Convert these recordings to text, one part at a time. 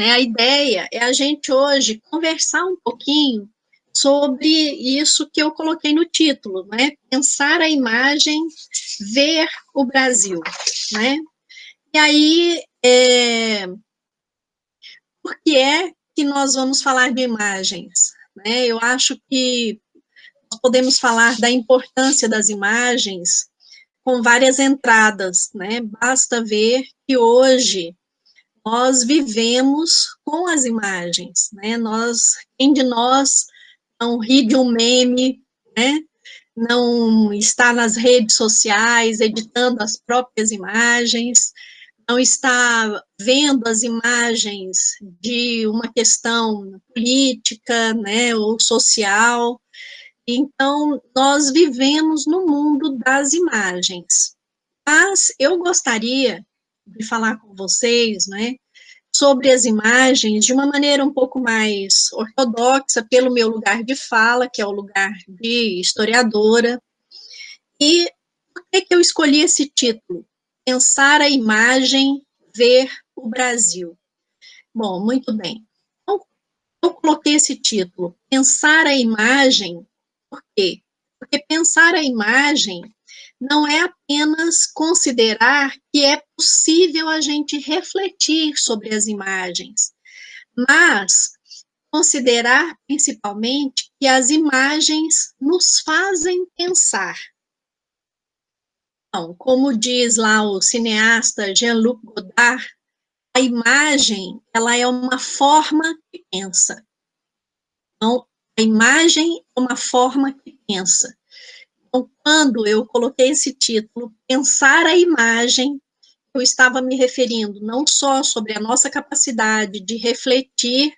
né? A ideia é a gente hoje conversar um pouquinho sobre isso que eu coloquei no título, né? Pensar a imagem, ver o Brasil, né? E aí, por que é que nós vamos falar de imagens? Né? Eu acho que nós podemos falar da importância das imagens com várias entradas, né? Basta ver que hoje nós vivemos com as imagens, né? Quem de nós não ri de um meme, né? Não está nas redes sociais editando as próprias imagens, não está vendo as imagens de uma questão política, né, ou social. Então, nós vivemos no mundo das imagens. Mas eu gostaria de falar com vocês, né, sobre as imagens de uma maneira um pouco mais ortodoxa, pelo meu lugar de fala, que é o lugar de historiadora. E por que eu escolhi esse título? Pensar a imagem, ver o Brasil. Bom, muito bem. Então, eu coloquei esse título, Pensar a imagem, por quê? Porque pensar a imagem não é apenas considerar que é possível a gente refletir sobre as imagens, mas considerar principalmente que as imagens nos fazem pensar. Então, como diz lá o cineasta Jean-Luc Godard, a imagem, ela é uma forma que pensa. Então, a imagem é uma forma que pensa. Então, quando eu coloquei esse título, Pensar a Imagem, eu estava me referindo não só sobre a nossa capacidade de refletir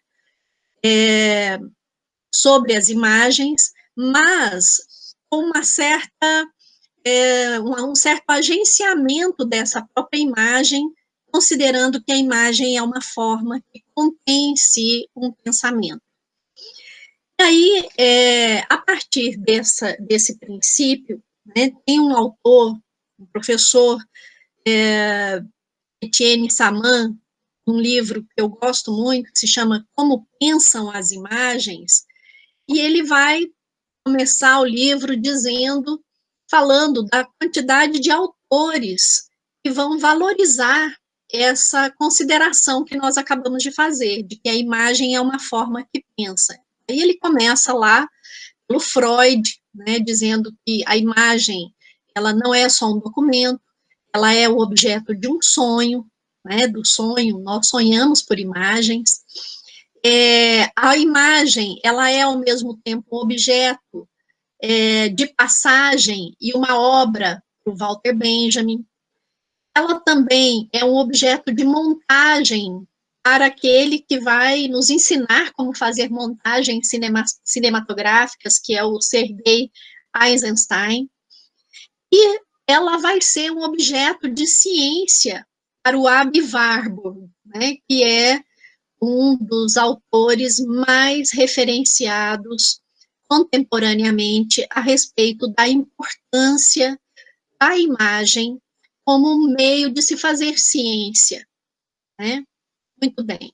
sobre as imagens, mas com uma certa, um certo agenciamento dessa própria imagem, considerando que a imagem é uma forma que contém em si um pensamento. E aí, a partir desse princípio, né, tem um autor, um professor, Etienne Saman, um livro que eu gosto muito, que se chama Como Pensam as Imagens, e ele vai começar o livro falando da quantidade de autores que vão valorizar essa consideração que nós acabamos de fazer, de que a imagem é uma forma que pensa. Aí ele começa lá pelo Freud, né, dizendo que a imagem, ela não é só um documento, ela é o objeto de um sonho, né, do sonho, nós sonhamos por imagens. A imagem, ela é ao mesmo tempo um objeto de passagem e uma obra para o Walter Benjamin. Ela também é um objeto de montagem para aquele que vai nos ensinar como fazer montagens cinematográficas, que é o Sergei Eisenstein. E ela vai ser um objeto de ciência para o Aby Warburg, né, que é um dos autores mais referenciados contemporaneamente a respeito da importância da imagem como um meio de se fazer ciência, né? Muito bem.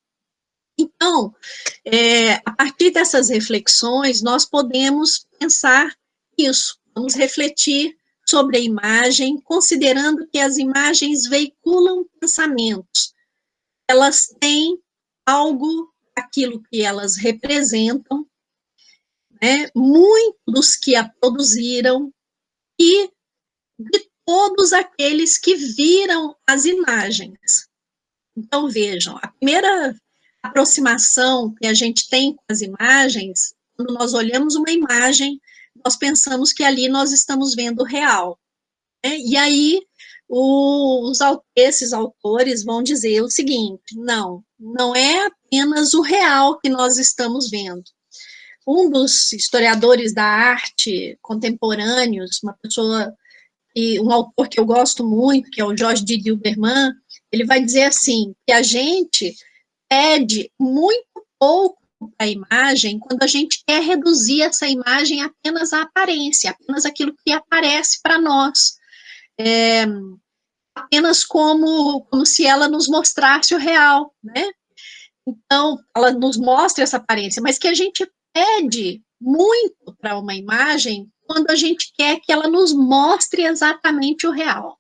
Então, a partir dessas reflexões, nós podemos pensar isso, vamos refletir sobre a imagem, considerando que as imagens veiculam pensamentos, elas têm algo, aquilo que elas representam, né? Muitos dos que a produziram e de todos aqueles que viram as imagens. Então, vejam, a primeira aproximação que a gente tem com as imagens, quando nós olhamos uma imagem, nós pensamos que ali nós estamos vendo o real, né? E aí, esses autores vão dizer o seguinte, não é apenas o real que nós estamos vendo. Um dos historiadores da arte contemporâneos, um autor que eu gosto muito, que é o Jorge de Dilberman, ele vai dizer assim, que a gente pede muito pouco para a imagem quando a gente quer reduzir essa imagem apenas à aparência, apenas aquilo que aparece para nós. Apenas como se ela nos mostrasse o real, né? Então, ela nos mostra essa aparência, mas que a gente pede muito para uma imagem quando a gente quer que ela nos mostre exatamente o real.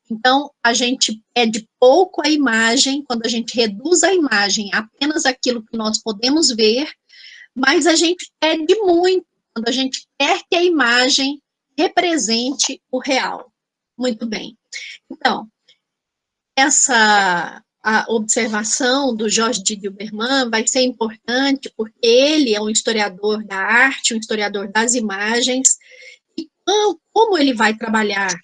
Então, a gente pede pouco a imagem, quando a gente reduz a imagem apenas aquilo que nós podemos ver, mas a gente pede muito quando a gente quer que a imagem represente o real. Muito bem. Então, essa a observação do Jorge de Dilberman vai ser importante porque ele é um historiador da arte, um historiador das imagens, e como ele vai trabalhar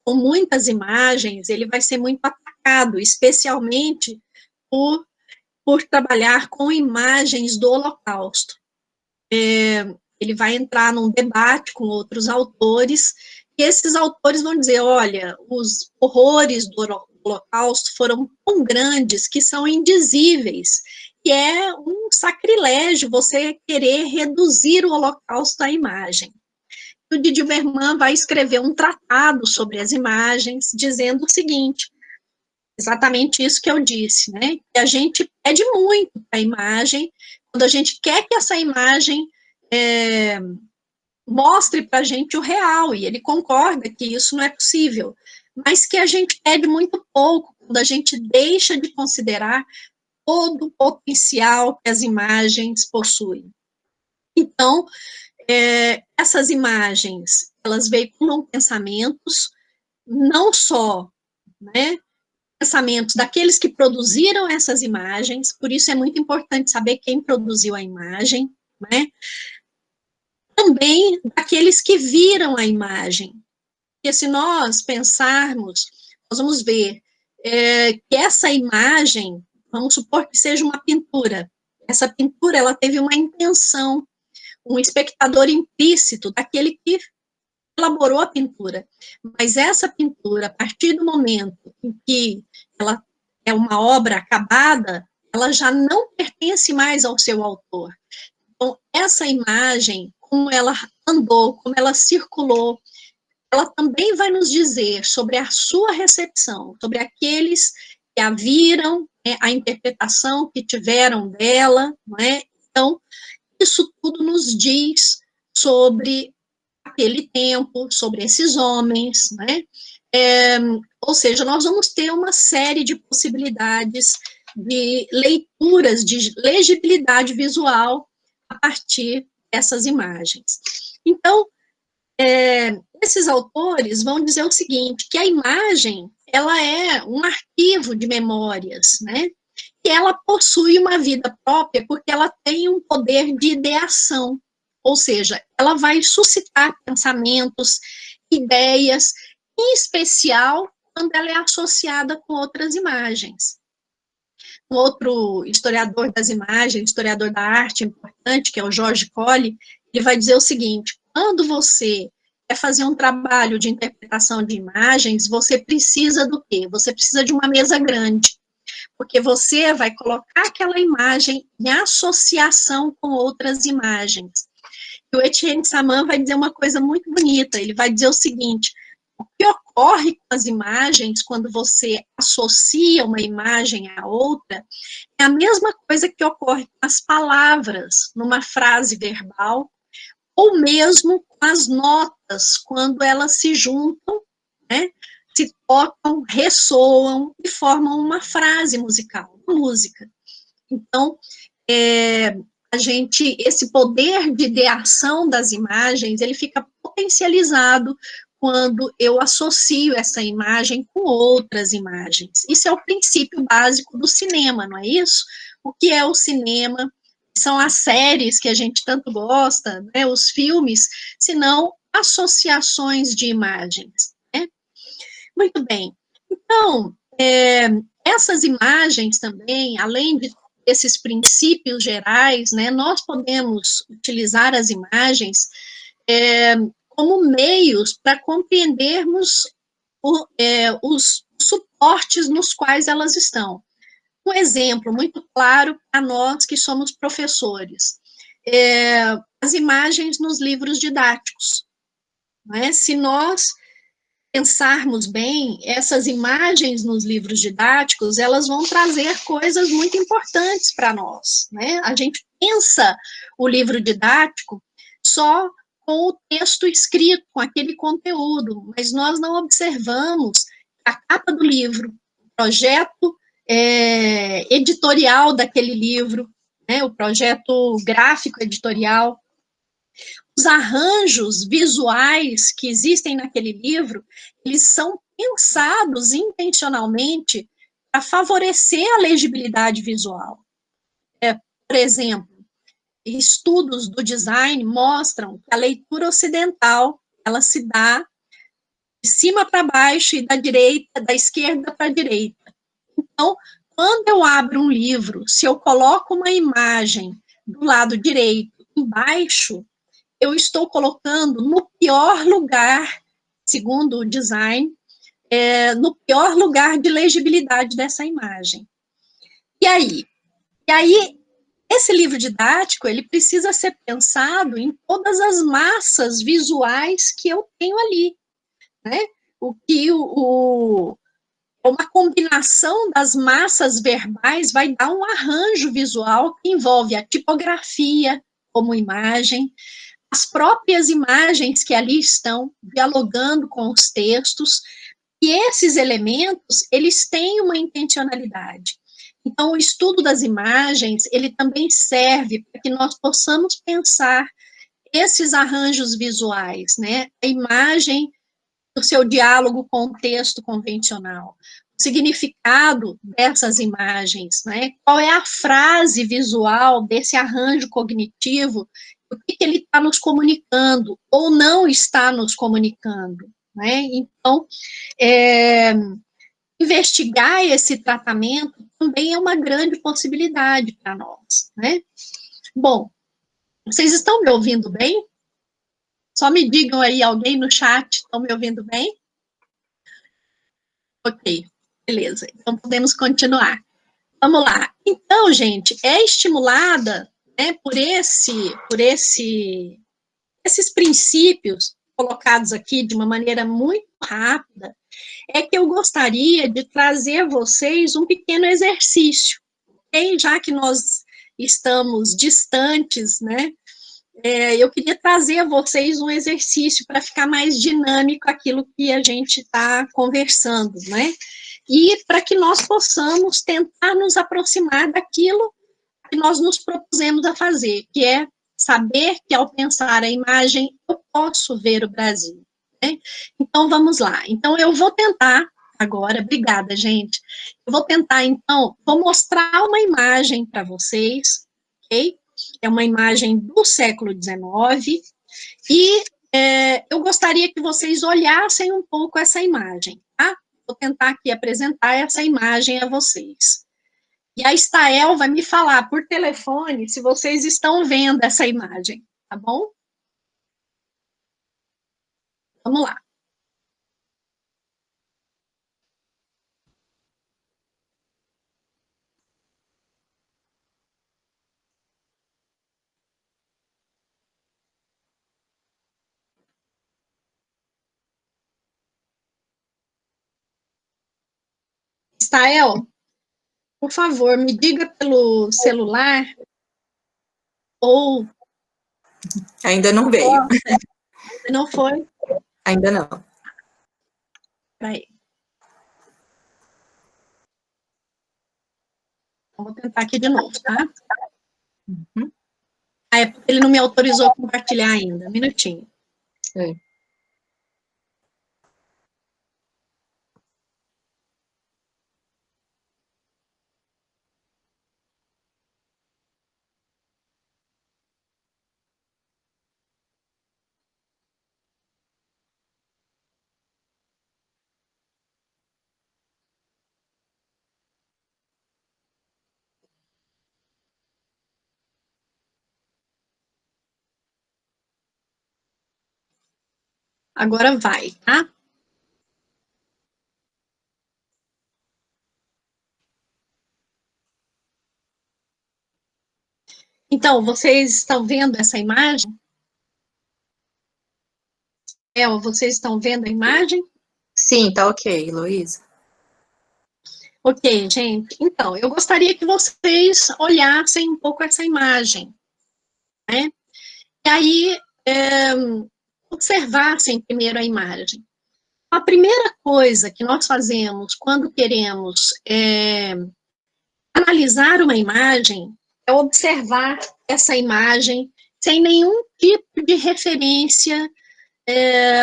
com muitas imagens, ele vai ser muito atacado, especialmente por trabalhar com imagens do Holocausto. Ele vai entrar num debate com outros autores, e esses autores vão dizer, olha, os horrores do Holocausto foram tão grandes que são indizíveis, e é um sacrilégio você querer reduzir o Holocausto à imagem. O Didi Berman vai escrever um tratado sobre as imagens, dizendo o seguinte, exatamente isso que eu disse, né? Que a gente pede muito a imagem, quando a gente quer que essa imagem mostre para a gente o real, e ele concorda que isso não é possível, mas que a gente pede muito pouco, quando a gente deixa de considerar todo o potencial que as imagens possuem. Então, essas imagens, elas veiculam pensamentos, não só, né, pensamentos daqueles que produziram essas imagens, por isso é muito importante saber quem produziu a imagem, né, também daqueles que viram a imagem, porque se nós pensarmos, nós vamos ver que essa imagem, vamos supor que seja uma pintura, essa pintura, ela teve uma intenção, um espectador implícito daquele que elaborou a pintura, mas essa pintura, a partir do momento em que ela é uma obra acabada, ela já não pertence mais ao seu autor. Então, essa imagem, como ela andou, como ela circulou, ela também vai nos dizer sobre a sua recepção, sobre aqueles que a viram, a interpretação que tiveram dela, não é? Então, isso tudo nos diz sobre aquele tempo, sobre esses homens, né? Ou seja, nós vamos ter uma série de possibilidades de leituras, de legibilidade visual a partir dessas imagens. Então, esses autores vão dizer o seguinte, que a imagem, ela é um arquivo de memórias, né? E ela possui uma vida própria porque ela tem um poder de ideação, ou seja, ela vai suscitar pensamentos, ideias, em especial quando ela é associada com outras imagens. Um outro historiador das imagens, historiador da arte importante, que é o George Colley, ele vai dizer o seguinte, quando você quer fazer um trabalho de interpretação de imagens, você precisa do quê? Você precisa de uma mesa grande, porque você vai colocar aquela imagem em associação com outras imagens. E o Etienne Saman vai dizer uma coisa muito bonita, ele vai dizer o seguinte, o que ocorre com as imagens, quando você associa uma imagem à outra, é a mesma coisa que ocorre com as palavras, numa frase verbal, ou mesmo com as notas, quando elas se juntam, né, se tocam, ressoam e formam uma frase musical, uma música. Então, esse poder de ideação das imagens, ele fica potencializado quando eu associo essa imagem com outras imagens. Isso é o princípio básico do cinema, não é isso? O que é o cinema? São as séries que a gente tanto gosta, né, os filmes, senão associações de imagens. Né? Muito bem. Então, essas imagens também, além desses princípios gerais, né, nós podemos utilizar as imagens como meios para compreendermos os suportes nos quais elas estão. Um exemplo muito claro para nós que somos professores, as imagens nos livros didáticos. Né? Se nós pensarmos bem, essas imagens nos livros didáticos, elas vão trazer coisas muito importantes para nós, né? A gente pensa o livro didático só com o texto escrito, com aquele conteúdo, mas nós não observamos a capa do livro, o projeto editorial daquele livro, né? O projeto gráfico editorial, os arranjos visuais que existem naquele livro, eles são pensados intencionalmente para favorecer a legibilidade visual. Por exemplo, estudos do design mostram que a leitura ocidental, ela se dá de cima para baixo e da esquerda para a direita. Então, quando eu abro um livro, se eu coloco uma imagem do lado direito embaixo, eu estou colocando no pior lugar, segundo o design, no pior lugar de legibilidade dessa imagem. E aí, esse livro didático, ele precisa ser pensado em todas as massas visuais que eu tenho ali, né? Uma combinação das massas verbais vai dar um arranjo visual que envolve a tipografia como imagem, as próprias imagens que ali estão dialogando com os textos, e esses elementos, eles têm uma intencionalidade. Então, o estudo das imagens, ele também serve para que nós possamos pensar esses arranjos visuais, né? A imagem, o seu diálogo com o texto convencional, o significado dessas imagens, né? Qual é a frase visual desse arranjo cognitivo, o que ele está nos comunicando, ou não está nos comunicando, né? Então, investigar esse tratamento também é uma grande possibilidade para nós, né? Bom, vocês estão me ouvindo bem? Só me digam aí, alguém no chat, estão me ouvindo bem? Ok, beleza. Então, podemos continuar. Vamos lá. Então, gente, é estimulada, né, esses princípios colocados aqui de uma maneira muito rápida, é que eu gostaria de trazer a vocês um pequeno exercício, ok? Já que nós estamos distantes, né? Eu queria trazer a vocês um exercício para ficar mais dinâmico aquilo que a gente está conversando, né? E para que nós possamos tentar nos aproximar daquilo que nós nos propusemos a fazer, que é saber que ao pensar a imagem, eu posso ver o Brasil, né? Então, vamos lá. Então, eu vou tentar agora, obrigada, gente. Eu vou tentar, então, vou mostrar uma imagem para vocês, ok? É uma imagem do século XIX, e eu gostaria que vocês olhassem um pouco essa imagem, tá? Vou tentar aqui apresentar essa imagem a vocês. E a Estael vai me falar por telefone se vocês estão vendo essa imagem, tá bom? Vamos lá. Estael, por favor, me diga pelo celular ou... Ainda não veio. Não foi? Ainda não. Peraí. Vou tentar aqui de novo, tá? Uhum. É porque ele não me autorizou a compartilhar ainda. Um minutinho. É. Agora vai, tá? Então, vocês estão vendo essa imagem? Vocês estão vendo a imagem? Sim, tá ok, Heloísa. Ok, gente. Então, eu gostaria que vocês olhassem um pouco essa imagem, né? E aí, observassem primeiro a imagem. A primeira coisa que nós fazemos quando queremos analisar uma imagem é observar essa imagem sem nenhum tipo de referência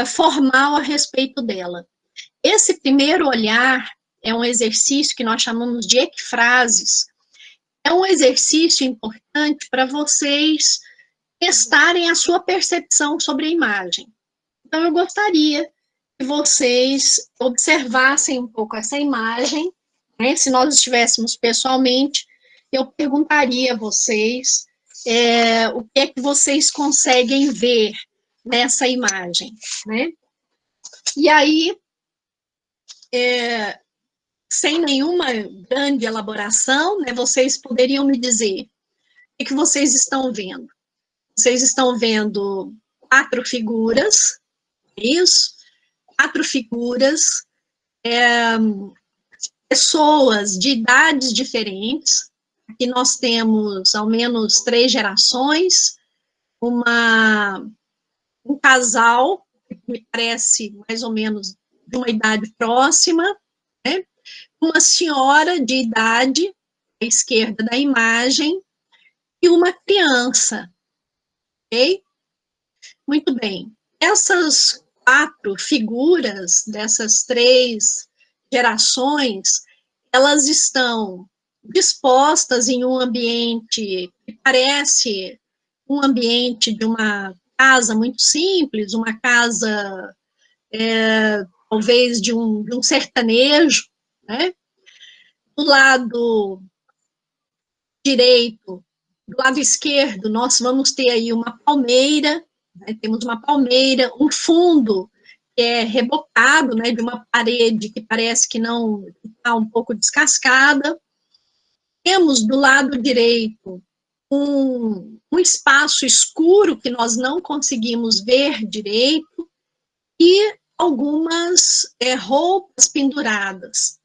formal a respeito dela. Esse primeiro olhar é um exercício que nós chamamos de equifrases. É um exercício importante para vocês testarem a sua percepção sobre a imagem. Então, eu gostaria que vocês observassem um pouco essa imagem, né? Se nós estivéssemos pessoalmente, eu perguntaria a vocês o que é que vocês conseguem ver nessa imagem, né? E aí, sem nenhuma grande elaboração, né, vocês poderiam me dizer o que vocês estão vendo. Vocês estão vendo 4 figuras, isso? 4 figuras, pessoas de idades diferentes. Aqui nós temos ao menos 3 gerações, um casal, que me parece mais ou menos de uma idade próxima, né? Uma senhora de idade, à esquerda da imagem, e uma criança, ok? Muito bem. Essas 4 figuras dessas 3 gerações, elas estão dispostas em um ambiente que parece um ambiente de uma casa muito simples, uma casa, talvez, de um sertanejo, né? Do lado direito, do lado esquerdo, nós vamos ter aí uma palmeira, né? Temos uma palmeira, um fundo que é rebocado, né, de uma parede que parece que não está um pouco descascada. Temos do lado direito um espaço escuro que nós não conseguimos ver direito e algumas roupas penduradas.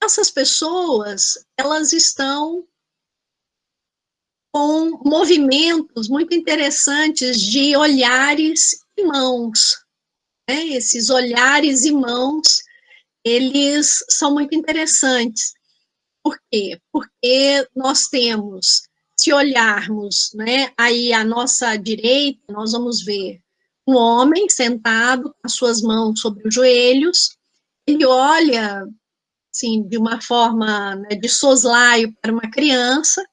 Essas pessoas, elas estão com movimentos muito interessantes de olhares e mãos, né? Esses olhares e mãos, eles são muito interessantes. Por quê? Porque nós temos, se olharmos, né, aí à nossa direita, nós vamos ver um homem sentado com as suas mãos sobre os joelhos, ele olha, assim, de uma forma, né, de soslaio para uma criança.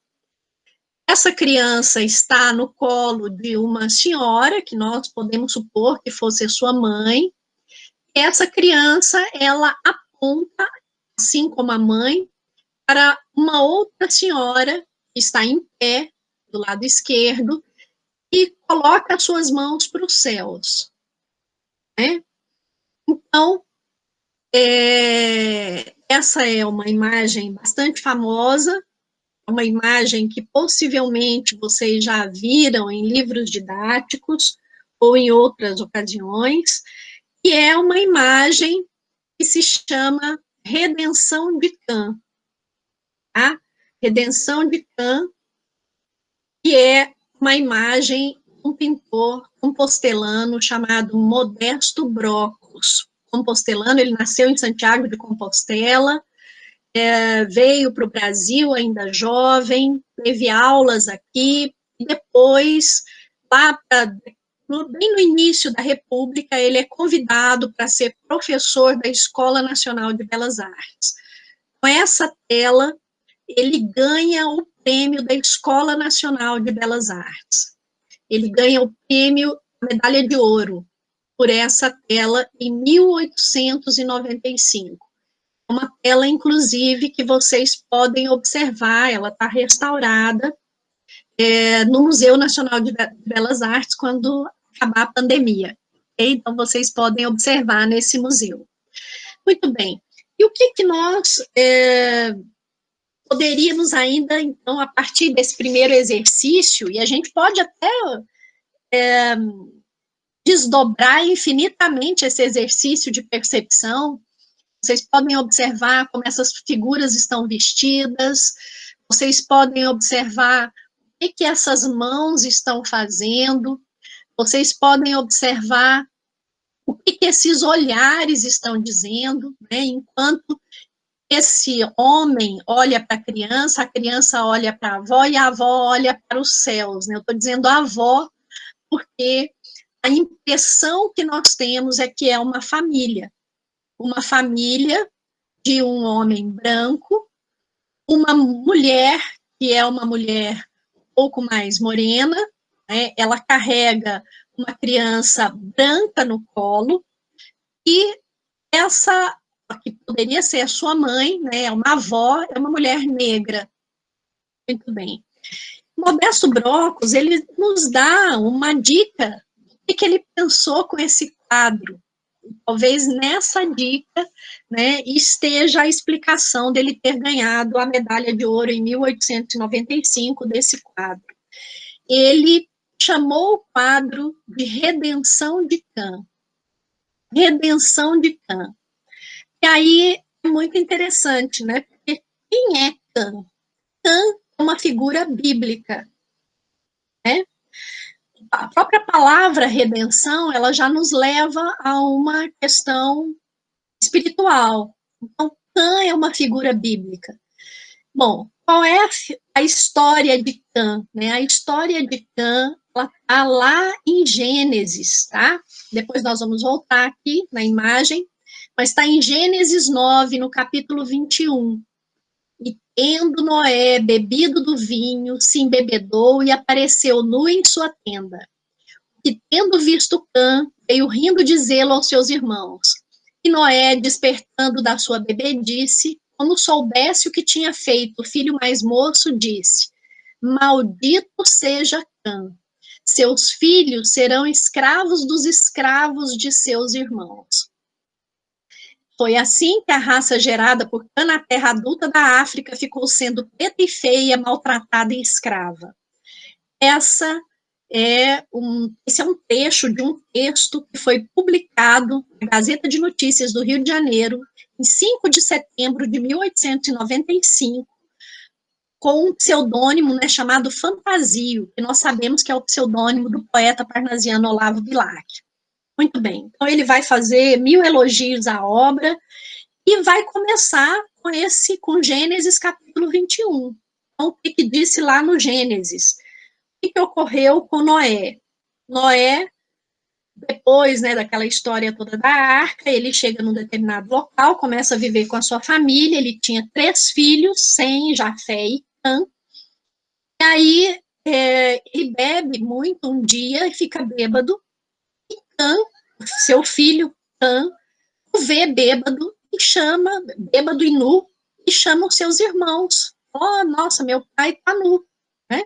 Essa criança está no colo de uma senhora, que nós podemos supor que fosse a sua mãe. Essa criança, ela aponta, assim como a mãe, para uma outra senhora que está em pé, do lado esquerdo, e coloca as suas mãos para os céus, né? Então, essa é uma imagem bastante famosa, uma imagem que possivelmente vocês já viram em livros didáticos ou em outras ocasiões, e é uma imagem que se chama Redenção de Cã. Tá? Redenção de Cã, que é uma imagem de um pintor compostelano chamado Modesto Brocos. Compostelano, ele nasceu em Santiago de Compostela, veio para o Brasil ainda jovem, teve aulas aqui, e depois, bem no início da República, ele é convidado para ser professor da Escola Nacional de Belas Artes. Com essa tela, ele ganha o prêmio da Escola Nacional de Belas Artes. Ele ganha o prêmio, a medalha de ouro, por essa tela em 1895. Uma tela, inclusive, que vocês podem observar, ela está restaurada no Museu Nacional de Belas Artes quando acabar a pandemia. Okay? Então, vocês podem observar nesse museu. Muito bem. E o que nós poderíamos ainda, então, a partir desse primeiro exercício, e a gente pode até desdobrar infinitamente esse exercício de percepção. Vocês podem observar como essas figuras estão vestidas, vocês podem observar o que essas mãos estão fazendo, vocês podem observar o que esses olhares estão dizendo, né? Enquanto esse homem olha para a criança olha para a avó e a avó olha para os céus, né? Eu estou dizendo avó porque a impressão que nós temos é que é uma família de um homem branco, uma mulher, que é uma mulher um pouco mais morena, né? Ela carrega uma criança branca no colo, e essa, que poderia ser a sua mãe, né, uma avó, é uma mulher negra. Muito bem. Modesto Brocos, ele nos dá uma dica do que ele pensou com esse quadro. Talvez nessa dica, né, esteja a explicação dele ter ganhado a medalha de ouro em 1895 desse quadro. Ele chamou o quadro de Redenção de Cã. Redenção de Cã. E aí é muito interessante, né? Porque quem é Cã? Cã é uma figura bíblica, né? A própria palavra redenção, ela já nos leva a uma questão espiritual. Então, Cã é uma figura bíblica. Bom, qual é a história de Cã? Né? A história de Cã, ela está lá em Gênesis, tá? Depois nós vamos voltar aqui na imagem, mas está em Gênesis 9, no capítulo 21. E tendo Noé bebido do vinho, se embebedou e apareceu nu em sua tenda. E tendo visto Cã, veio rindo dizê-lo aos seus irmãos. E Noé, despertando da sua bebedice, como soubesse o que tinha feito, o filho mais moço, disse: Maldito seja Cã, seus filhos serão escravos dos escravos de seus irmãos. Foi assim que a raça gerada por Cã na terra adulta da África ficou sendo preta e feia, maltratada e escrava. Esse é um trecho de um texto que foi publicado na Gazeta de Notícias do Rio de Janeiro, em 5 de setembro de 1895, com um pseudônimo, né, chamado Fantasio, que nós sabemos que é o pseudônimo do poeta parnasiano Olavo Bilac. Muito bem, então ele vai fazer 1000 elogios à obra e vai começar com Gênesis capítulo 21. Então, o que disse lá no Gênesis? O que ocorreu com Noé? Noé, depois, né, daquela história toda da arca, ele chega num determinado local, começa a viver com a sua família, ele tinha 3 filhos, Sem, Jafé e Cã, e aí ele bebe muito um dia e fica bêbado, e Cã, seu filho Cã, o vê bêbado e chama, bêbado e nu, e chama os seus irmãos. Oh, nossa, meu pai está nu, né?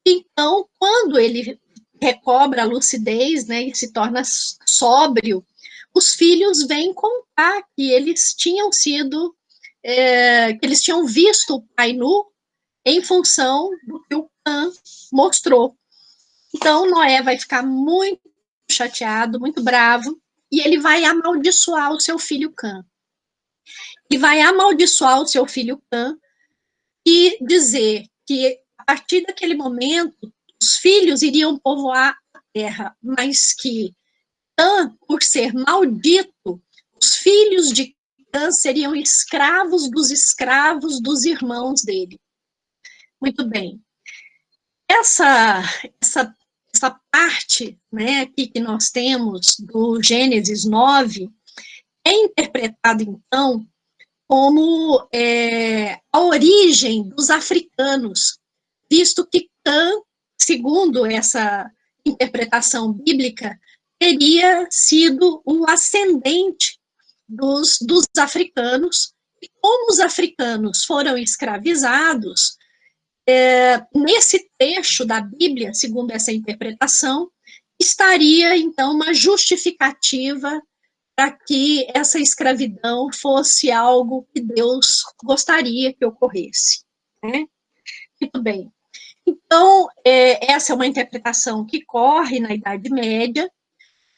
Então, quando ele recobra a lucidez, né, e se torna sóbrio, os filhos vêm contar que eles tinham sido, que eles tinham visto o pai nu em função do que o Cã mostrou. Então, Noé vai ficar muito chateado, muito bravo, e ele vai amaldiçoar o seu filho Cã. E vai amaldiçoar o seu filho Cã e dizer que, a partir daquele momento, os filhos iriam povoar a terra, mas que Cã, por ser maldito, os filhos de Cã seriam escravos dos irmãos dele. Muito bem. Essa parte, né, aqui que nós temos do Gênesis 9 é interpretada, então, como a origem dos africanos, visto que Cã, segundo essa interpretação bíblica, teria sido o ascendente dos africanos, e como os africanos foram escravizados, nesse trecho da Bíblia, segundo essa interpretação, estaria, então, uma justificativa para que essa escravidão fosse algo que Deus gostaria que ocorresse, né? Muito bem. Então, essa é uma interpretação que corre na Idade Média,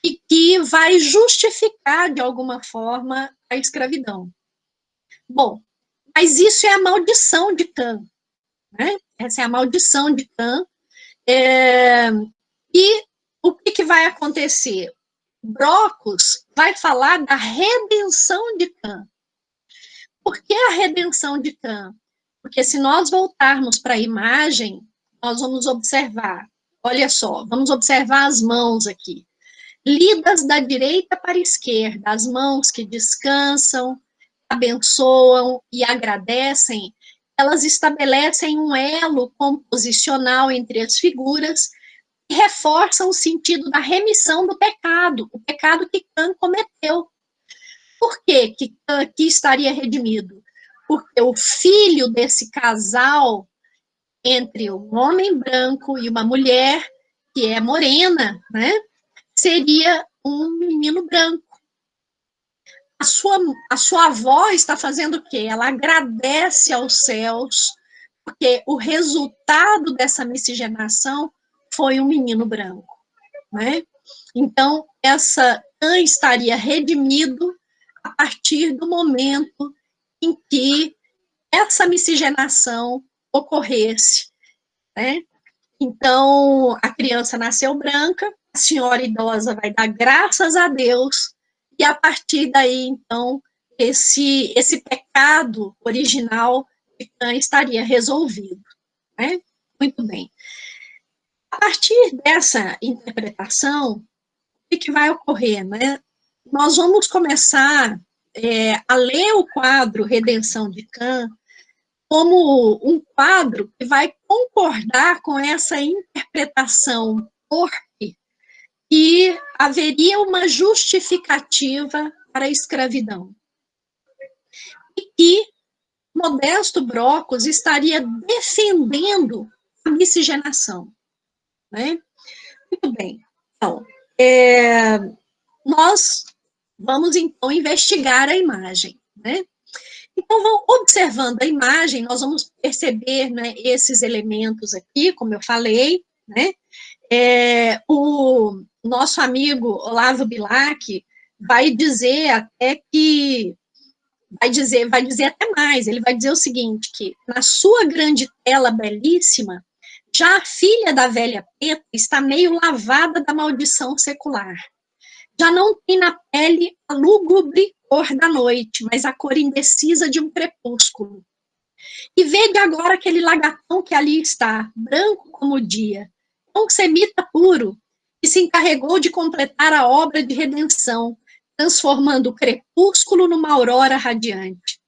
e que vai justificar, de alguma forma, a escravidão. Bom, mas isso é a maldição de Cã, né? Essa é a maldição de Cã. E o que vai acontecer? Brocos vai falar da redenção de Cã. Por que a redenção de Cã? Porque se nós voltarmos para a imagem, nós vamos observar, olha só, vamos observar as mãos aqui, lidas da direita para a esquerda, as mãos que descansam, abençoam e agradecem, elas estabelecem um elo composicional entre as figuras e reforçam o sentido da remissão do pecado, o pecado que Cã cometeu. Por que Cã aqui estaria redimido? Porque o filho desse casal, entre um homem branco e uma mulher que é morena, né, seria um menino branco. A sua avó está fazendo o quê? Ela agradece aos céus, porque o resultado dessa miscigenação foi um menino branco, né? Então, essa Cã estaria redimido a partir do momento em que essa miscigenação ocorresse, né? Então, a criança nasceu branca, a senhora idosa vai dar graças a Deus, e a partir daí, então, esse pecado original de Cã estaria resolvido, né? Muito bem. A partir dessa interpretação, o que vai ocorrer, né? Nós vamos começar a ler o quadro Redenção de Cã como um quadro que vai concordar com essa interpretação torpe que haveria uma justificativa para a escravidão. E que Modesto Brocos estaria defendendo a miscigenação, né? Muito bem. Então, nós vamos, então, investigar a imagem, né? Então, observando a imagem, nós vamos perceber, né, esses elementos aqui, como eu falei, né? O nosso amigo Olavo Bilac vai dizer até que, vai dizer até mais, ele vai dizer o seguinte, que na sua grande tela belíssima, já a filha da velha preta está meio lavada da maldição secular. Já não tem na pele a lúgubre cor da noite, mas a cor indecisa de um crepúsculo. E vede agora aquele lagartão que ali está, branco como o dia, um semita puro, que se encarregou de completar a obra de redenção, transformando o crepúsculo numa aurora radiante.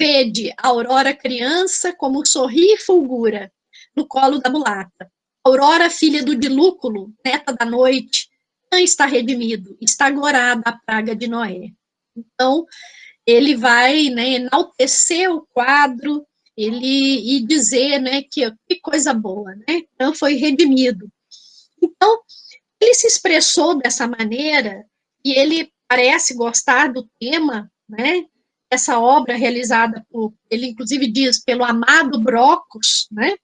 Vede a aurora criança como sorri e fulgura, no colo da mulata. Aurora, filha do dilúculo, neta da noite, está redimido, está agorada a praga de Noé. Então, ele vai, né, enaltecer o quadro, e dizer, né, que coisa boa, né? Então, foi redimido. Então, ele se expressou dessa maneira, e ele parece gostar do tema, né? Essa obra realizada por, ele inclusive diz, pelo amado Brocos, né?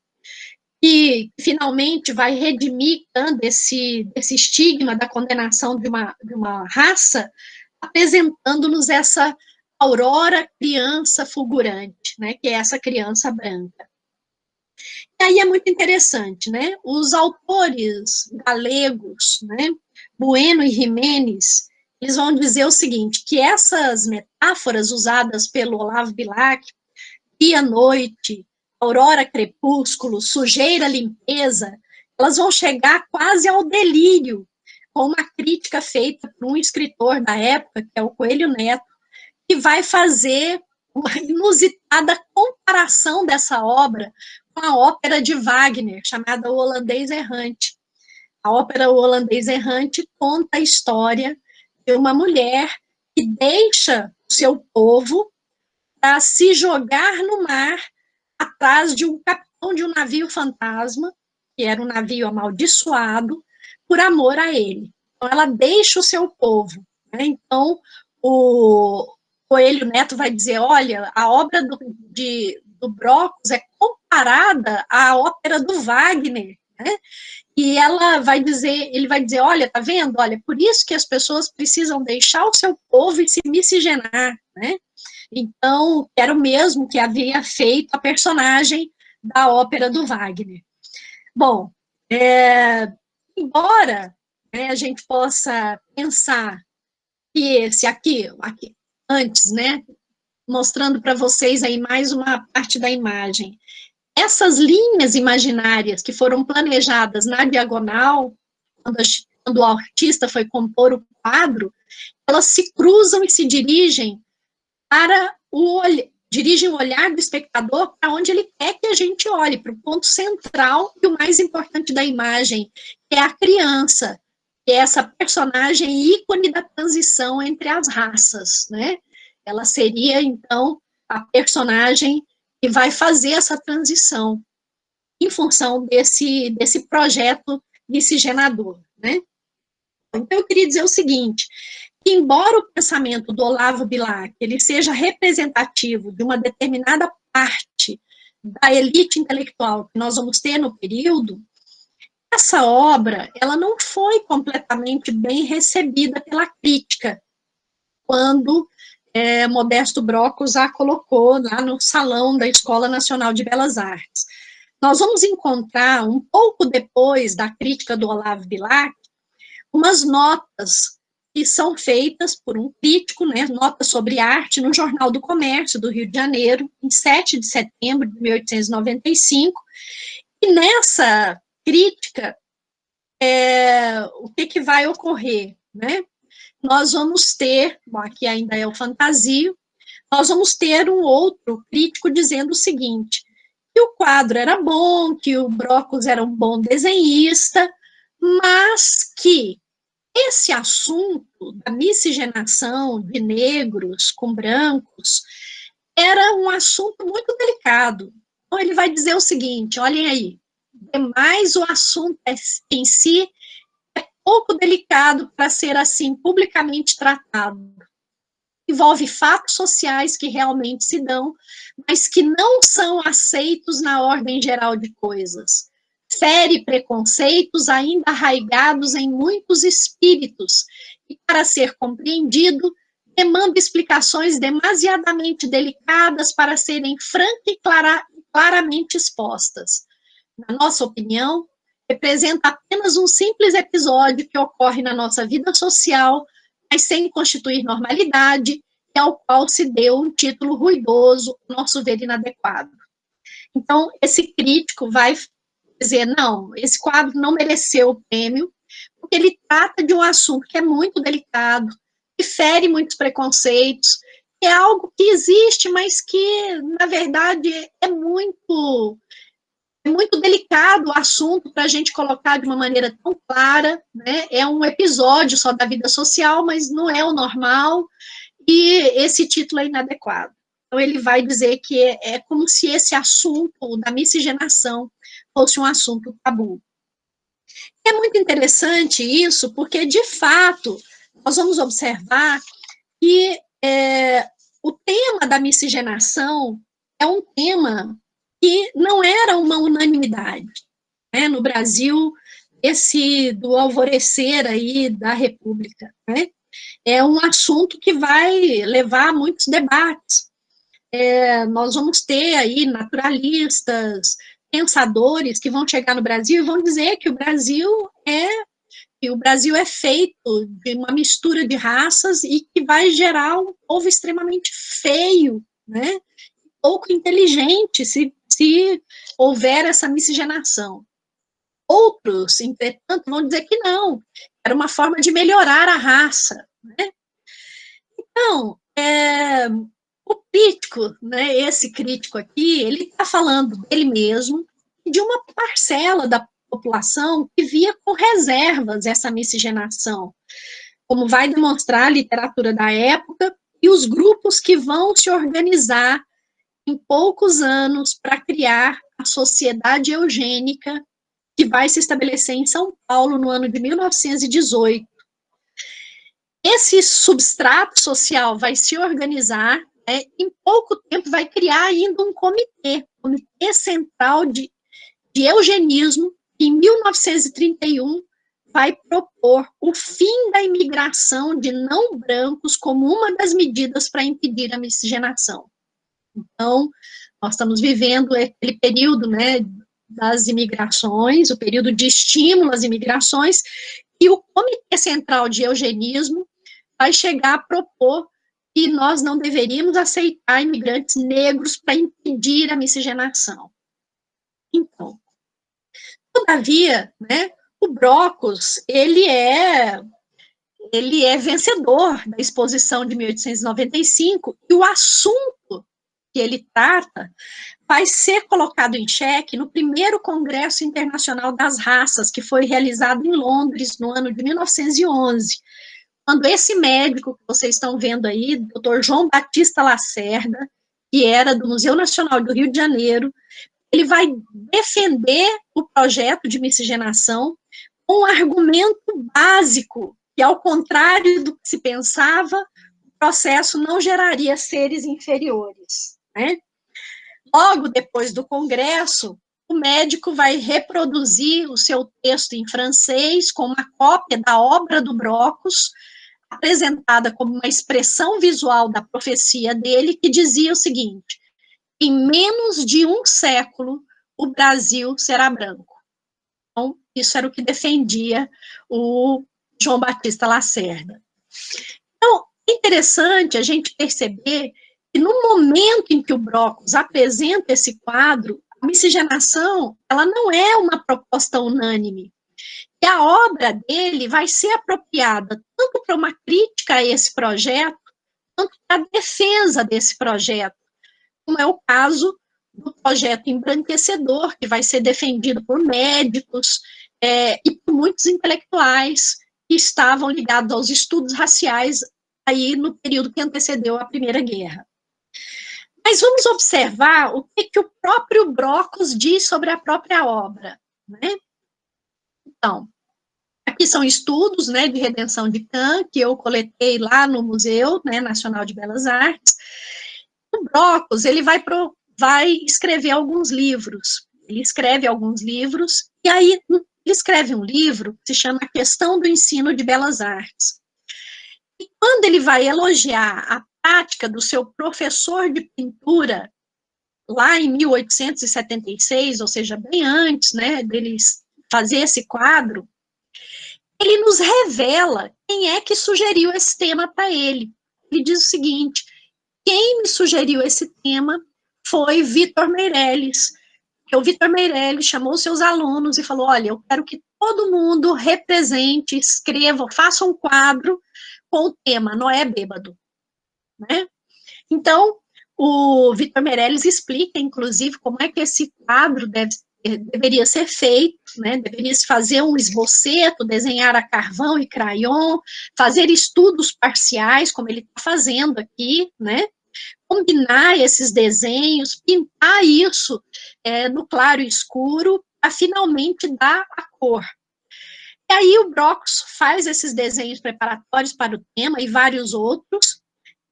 Que finalmente vai redimir desse estigma da condenação de uma raça, apresentando-nos essa aurora criança fulgurante, né, que é essa criança branca. E aí é muito interessante, né, os autores galegos, né, Bueno e Jiménez, eles vão dizer o seguinte, que essas metáforas usadas pelo Olavo Bilac, dia-noite, aurora, crepúsculo, sujeira, limpeza, elas vão chegar quase ao delírio, com uma crítica feita por um escritor da época, que é o Coelho Neto, que vai fazer uma inusitada comparação dessa obra com a ópera de Wagner, chamada O Holandês Errante. A ópera O Holandês Errante conta a história de uma mulher que deixa o seu povo para se jogar no mar atrás de um capitão de um navio fantasma, que era um navio amaldiçoado, por amor a ele. Então, ela deixa o seu povo, né? Então, o Coelho Neto vai dizer, olha, a obra do Brocos é comparada à ópera do Wagner, né? E ele vai dizer, olha, tá vendo? Olha, por isso que as pessoas precisam deixar o seu povo e se miscigenar, né? Então, era o mesmo que havia feito a personagem da ópera do Wagner. Bom, embora, né, a gente possa pensar que esse aqui, antes, né, mostrando para vocês aí mais uma parte da imagem, essas linhas imaginárias que foram planejadas na diagonal, quando o artista foi compor o quadro, elas se cruzam e se dirigem para dirigem o olhar do espectador para onde ele quer que a gente olhe, para o ponto central e o mais importante da imagem, que é a criança, que é essa personagem ícone da transição entre as raças, né? Ela seria, então, a personagem que vai fazer essa transição em função desse projeto miscigenador, né? Então, eu queria dizer o seguinte, que embora o pensamento do Olavo Bilac ele seja representativo de uma determinada parte da elite intelectual que nós vamos ter no período, essa obra ela não foi completamente bem recebida pela crítica, quando Modesto Broccos a colocou lá no salão da Escola Nacional de Belas Artes. Nós vamos encontrar, um pouco depois da crítica do Olavo Bilac, umas notas que são feitas por um crítico, né, notas sobre arte no Jornal do Comércio do Rio de Janeiro, em 7 de setembro de 1895, e nessa crítica, o que vai ocorrer, né? Nós vamos ter, bom, aqui ainda é o fantasio, nós vamos ter um outro crítico dizendo o seguinte, que o quadro era bom, que o Broccos era um bom desenhista, mas que esse assunto da miscigenação de negros com brancos era um assunto muito delicado. Então, ele vai dizer o seguinte, olhem aí, demais o assunto em si é pouco delicado para ser assim publicamente tratado. Envolve fatos sociais que realmente se dão, mas que não são aceitos na ordem geral de coisas. Fere preconceitos ainda arraigados em muitos espíritos, e para ser compreendido, demanda explicações demasiadamente delicadas para serem franca e claramente expostas. Na nossa opinião, representa apenas um simples episódio que ocorre na nossa vida social, mas sem constituir normalidade, e ao qual se deu um título ruidoso, nosso ver inadequado. Então, esse crítico vai dizer, não, esse quadro não mereceu o prêmio, porque ele trata de um assunto que é muito delicado, que fere muitos preconceitos, que é algo que existe, mas que, na verdade, é muito delicado o assunto para a gente colocar de uma maneira tão clara, né? É um episódio só da vida social, mas não é o normal, e esse título é inadequado. Então, ele vai dizer que é como se esse assunto da miscigenação fosse um assunto tabu. É muito interessante isso, porque, de fato, nós vamos observar que o tema da miscigenação é um tema que não era uma unanimidade, né? No Brasil, esse do alvorecer aí da República, né? É um assunto que vai levar a muitos debates. Nós vamos ter aí naturalistas, pensadores que vão chegar no Brasil e vão dizer que o Brasil é feito de uma mistura de raças e que vai gerar um povo extremamente feio, né? Pouco inteligente se houver essa miscigenação. Outros, entretanto, vão dizer que não, era uma forma de melhorar a raça, né? Então, o crítico, né, esse crítico aqui, ele está falando dele mesmo e de uma parcela da população que via com reservas essa miscigenação, como vai demonstrar a literatura da época e os grupos que vão se organizar em poucos anos para criar a sociedade eugênica que vai se estabelecer em São Paulo no ano de 1918. Esse substrato social vai se organizar, em pouco tempo vai criar ainda um comitê central de eugenismo, em 1931, vai propor o fim da imigração de não brancos como uma das medidas para impedir a miscigenação. Então, nós estamos vivendo aquele período, né, das imigrações, o período de estímulo às imigrações, e o Comitê Central de Eugenismo vai chegar a propor que nós não deveríamos aceitar imigrantes negros para impedir a miscigenação. Então, todavia, né, o Brocos, ele é vencedor da exposição de 1895, e o assunto que ele trata vai ser colocado em xeque no primeiro Congresso Internacional das Raças, que foi realizado em Londres no ano de 1911, quando esse médico que vocês estão vendo aí, Dr. João Batista Lacerda, que era do Museu Nacional do Rio de Janeiro, ele vai defender o projeto de miscigenação com um argumento básico, que, ao contrário do que se pensava, o processo não geraria seres inferiores, né? Logo depois do congresso, o médico vai reproduzir o seu texto em francês com uma cópia da obra do Brocos, apresentada como uma expressão visual da profecia dele, que dizia o seguinte: em menos de um século, o Brasil será branco. Então, isso era o que defendia o João Batista Lacerda. Então, é interessante a gente perceber que no momento em que o Brocos apresenta esse quadro, a miscigenação, ela não é uma proposta unânime. E a obra dele vai ser apropriada tanto para uma crítica a esse projeto, quanto para a defesa desse projeto, como é o caso do projeto embranquecedor, que vai ser defendido por médicos e por muitos intelectuais que estavam ligados aos estudos raciais aí no período que antecedeu a Primeira Guerra. Mas vamos observar o que o próprio Brocos diz sobre a própria obra, né? Então, aqui são estudos, né, de redenção de Kant, que eu coletei lá no Museu, né, Nacional de Belas Artes. O Brocos, ele vai escrever alguns livros. Ele escreve alguns livros, e aí ele escreve um livro que se chama A Questão do Ensino de Belas Artes. E quando ele vai elogiar a prática do seu professor de pintura, lá em 1876, ou seja, bem antes, né, dele fazer esse quadro, ele nos revela quem é que sugeriu esse tema para ele. Ele diz o seguinte: quem me sugeriu esse tema foi Vitor Meirelles. O Vitor Meirelles chamou seus alunos e falou: olha, eu quero que todo mundo represente, escreva, faça um quadro com o tema Noé Bêbado, né? Então, o Vitor Meirelles explica, inclusive, como é que esse quadro deveria ser feito, né? Deveria-se fazer um esboceto, desenhar a carvão e crayon, fazer estudos parciais, como ele está fazendo aqui, né? Combinar esses desenhos, pintar isso no claro e escuro, para finalmente dar a cor. E aí o Brocos faz esses desenhos preparatórios para o tema e vários outros,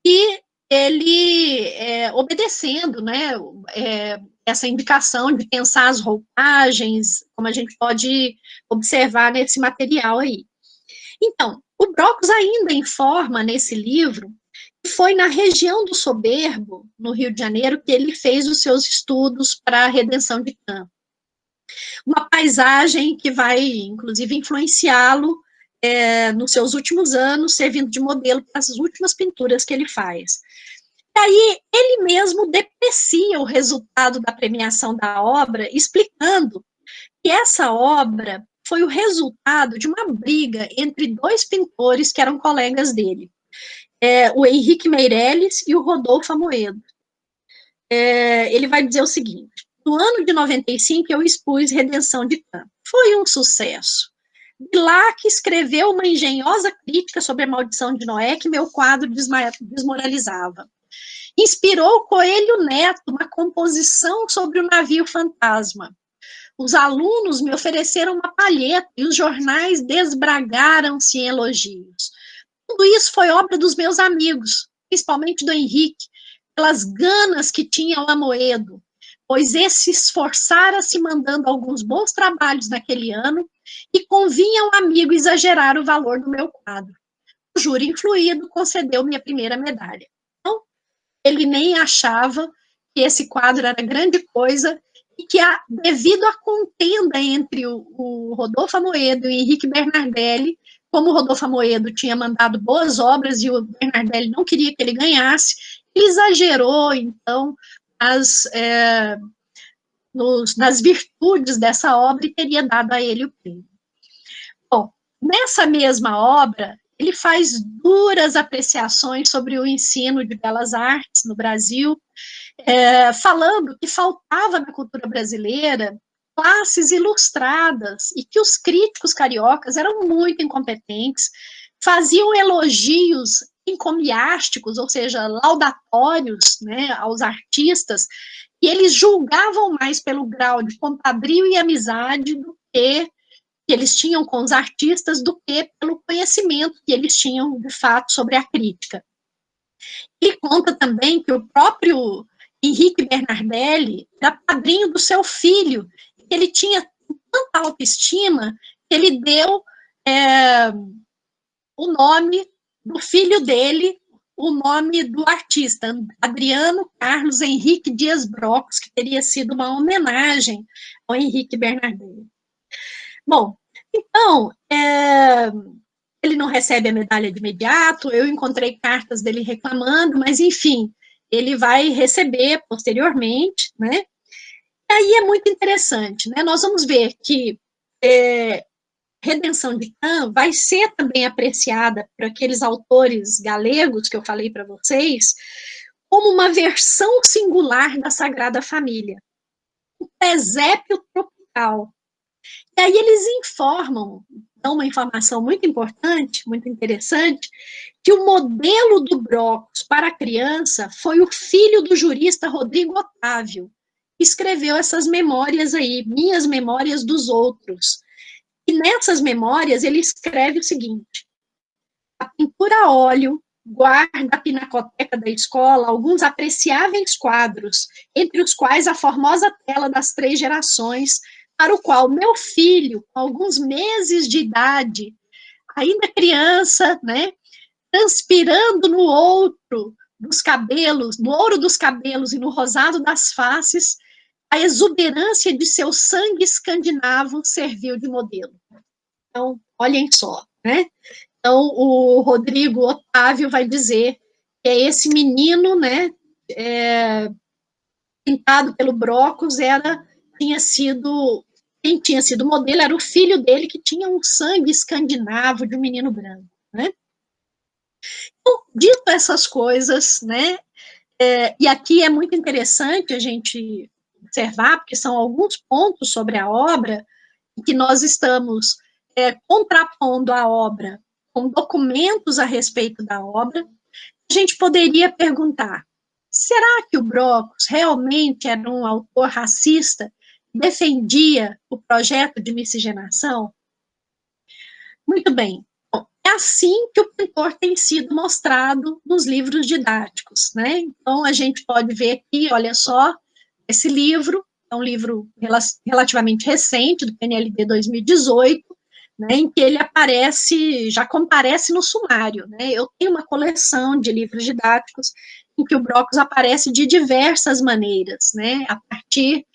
e ele, obedecendo, né, essa indicação de pensar as roupagens, como a gente pode observar nesse material aí. Então, o Brocos ainda informa nesse livro que foi na região do Soberbo, no Rio de Janeiro, que ele fez os seus estudos para a redenção de Kant. Uma paisagem que vai, inclusive, influenciá-lo nos seus últimos anos, servindo de modelo para as últimas pinturas que ele faz. E aí, ele mesmo deprecia o resultado da premiação da obra, explicando que essa obra foi o resultado de uma briga entre dois pintores que eram colegas dele, o Henrique Meirelles e o Rodolfo Amoedo. Ele vai dizer o seguinte: no ano de 95, eu expus Redenção de Kant. Foi um sucesso. De lá que escreveu uma engenhosa crítica sobre a maldição de Noé, que meu quadro desmoralizava. Inspirou Coelho Neto uma composição sobre o navio fantasma. Os alunos me ofereceram uma palheta e os jornais desbragaram-se em elogios. Tudo isso foi obra dos meus amigos, principalmente do Henrique, pelas ganas que tinha o Amoedo, pois esse esforçara-se mandando alguns bons trabalhos naquele ano e convinha ao amigo exagerar o valor do meu quadro. O júri influído concedeu minha primeira medalha. Então, ele nem achava que esse quadro era grande coisa e que, devido à contenda entre o Rodolfo Amoedo e o Henrique Bernardelli, como o Rodolfo Amoedo tinha mandado boas obras e o Bernardelli não queria que ele ganhasse, ele exagerou, então, nas virtudes dessa obra e teria dado a ele o prêmio. Bom, nessa mesma obra, ele faz duras apreciações sobre o ensino de belas artes no Brasil, falando que faltava na cultura brasileira classes ilustradas e que os críticos cariocas eram muito incompetentes, faziam elogios encomiásticos, ou seja, laudatórios, né, aos artistas, e eles julgavam mais pelo grau de compadrio e amizade que eles tinham com os artistas do que pelo conhecimento que eles tinham, de fato, sobre a crítica. Ele conta também que o próprio Henrique Bernardelli era padrinho do seu filho, que ele tinha tanta autoestima que ele deu o nome do filho dele, o nome do artista, Adriano Carlos Henrique Dias Brocos, que teria sido uma homenagem ao Henrique Bernardelli. Bom, então, ele não recebe a medalha de imediato, eu encontrei cartas dele reclamando, mas, enfim, ele vai receber posteriormente, né? E aí é muito interessante, né? Nós vamos ver que Redenção de Cã vai ser também apreciada por aqueles autores galegos que eu falei para vocês, como uma versão singular da Sagrada Família, um presépio tropical. E aí eles informam, dão uma informação muito importante, muito interessante, que o modelo do Brocos para a criança foi o filho do jurista Rodrigo Otávio, que escreveu essas memórias aí, Minhas Memórias dos Outros. E nessas memórias ele escreve o seguinte: a pintura a óleo guarda a pinacoteca da escola alguns apreciáveis quadros, entre os quais a formosa tela das 3 gerações, para o qual meu filho, com alguns meses de idade, ainda criança, né, transpirando no ouro dos cabelos e no rosado das faces, a exuberância de seu sangue escandinavo serviu de modelo. Então, olhem só, né? Então, o Rodrigo Otávio vai dizer que esse menino, né, pintado pelo Brocos, quem tinha sido modelo era o filho dele, que tinha um sangue escandinavo de um menino branco, né? Então, dito essas coisas, né, e aqui é muito interessante a gente observar, porque são alguns pontos sobre a obra, que nós estamos contrapondo a obra com documentos a respeito da obra. A gente poderia perguntar, será que o Brocos realmente era um autor racista que defendia o projeto de miscigenação? Muito bem. Bom, é assim que o pintor tem sido mostrado nos livros didáticos, né? Então, a gente pode ver aqui, olha só, esse livro, é um livro relativamente recente, do PNLD 2018, né, em que ele já comparece no sumário, né? Eu tenho uma coleção de livros didáticos em que o Brocos aparece de diversas maneiras, né? A partir,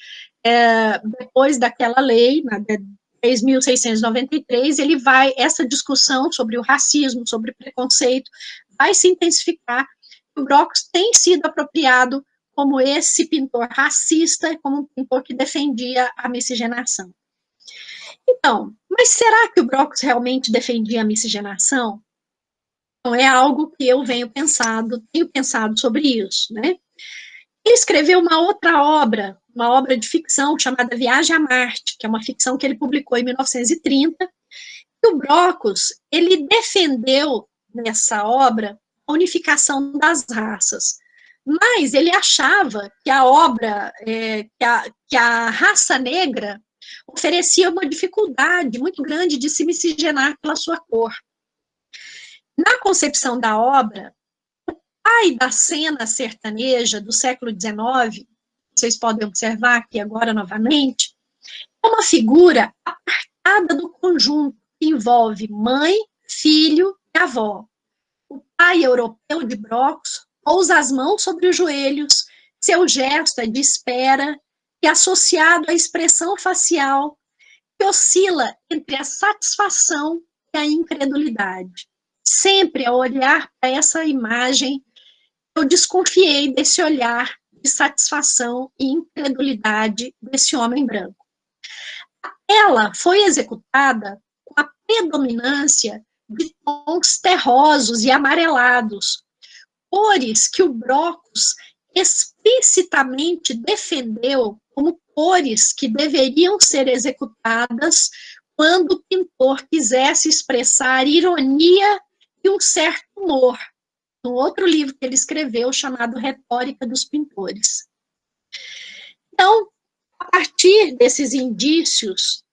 depois daquela lei, na 3.693, essa discussão sobre o racismo, sobre o preconceito, vai se intensificar. O Brocos tem sido apropriado como esse pintor racista, como um pintor que defendia a miscigenação. Então, mas será que o Brocos realmente defendia a miscigenação? Então, é algo que eu tenho pensado sobre isso, né? Ele escreveu uma outra obra, uma obra de ficção chamada Viagem a Marte, que é uma ficção que ele publicou em 1930, e o Brocos, ele defendeu nessa obra a unificação das raças, mas ele achava que a obra, que a raça negra oferecia uma dificuldade muito grande de se miscigenar pela sua cor. Na concepção da obra, o pai da cena sertaneja do século XIX, vocês podem observar aqui agora novamente, é uma figura apartada do conjunto que envolve mãe, filho e avó. O pai europeu de Brocos pousa as mãos sobre os joelhos, seu gesto é de espera e associado à expressão facial que oscila entre a satisfação e a incredulidade. Sempre ao olhar para essa imagem, eu desconfiei desse olhar de satisfação e incredulidade desse homem branco. Ela foi executada com a predominância de tons terrosos e amarelados, cores que o Brocos explicitamente defendeu como cores que deveriam ser executadas quando o pintor quisesse expressar ironia e um certo humor, um outro livro que ele escreveu chamado Retórica dos Pintores. Então, a partir desses indícios,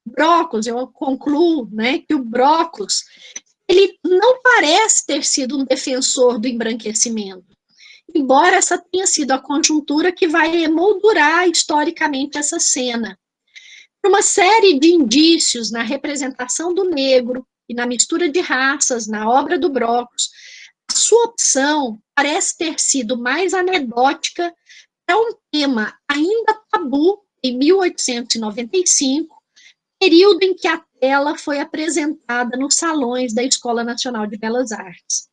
Brocos, eu concluo, né, que o Brocos, ele não parece ter sido um defensor do embranquecimento, embora essa tenha sido a conjuntura que vai emoldurar historicamente essa cena. Uma série de indícios na representação do negro e na mistura de raças na obra do Brocos, a sua opção parece ter sido mais anedótica para um tema ainda tabu em 1895, período em que a tela foi apresentada nos salões da Escola Nacional de Belas Artes.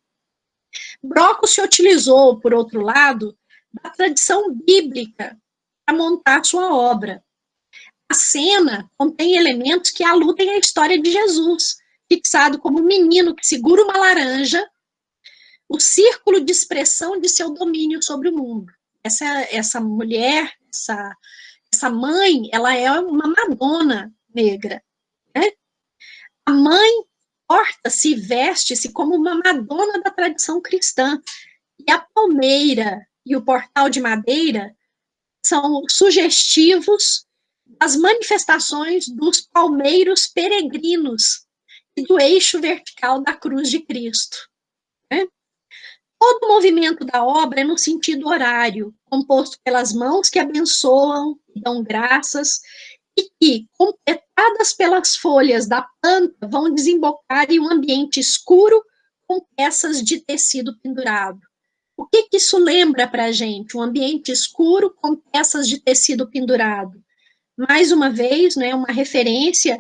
Brocos se utilizou, por outro lado, da tradição bíblica para montar sua obra. A cena contém elementos que aludem à história de Jesus, fixado como um menino que segura uma laranja, o círculo de expressão de seu domínio sobre o mundo. Essa mulher, essa mãe, ela é uma Madonna negra, né? A mãe porta-se e veste-se como uma Madonna da tradição cristã, e a palmeira e o portal de madeira são sugestivos das manifestações dos palmeiros peregrinos e do eixo vertical da cruz de Cristo, né? Todo o movimento da obra é no sentido horário, composto pelas mãos que abençoam e dão graças, e que, completadas pelas folhas da planta, vão desembocar em um ambiente escuro com peças de tecido pendurado. O que isso lembra para a gente? Um ambiente escuro com peças de tecido pendurado. Mais uma vez, né, uma referência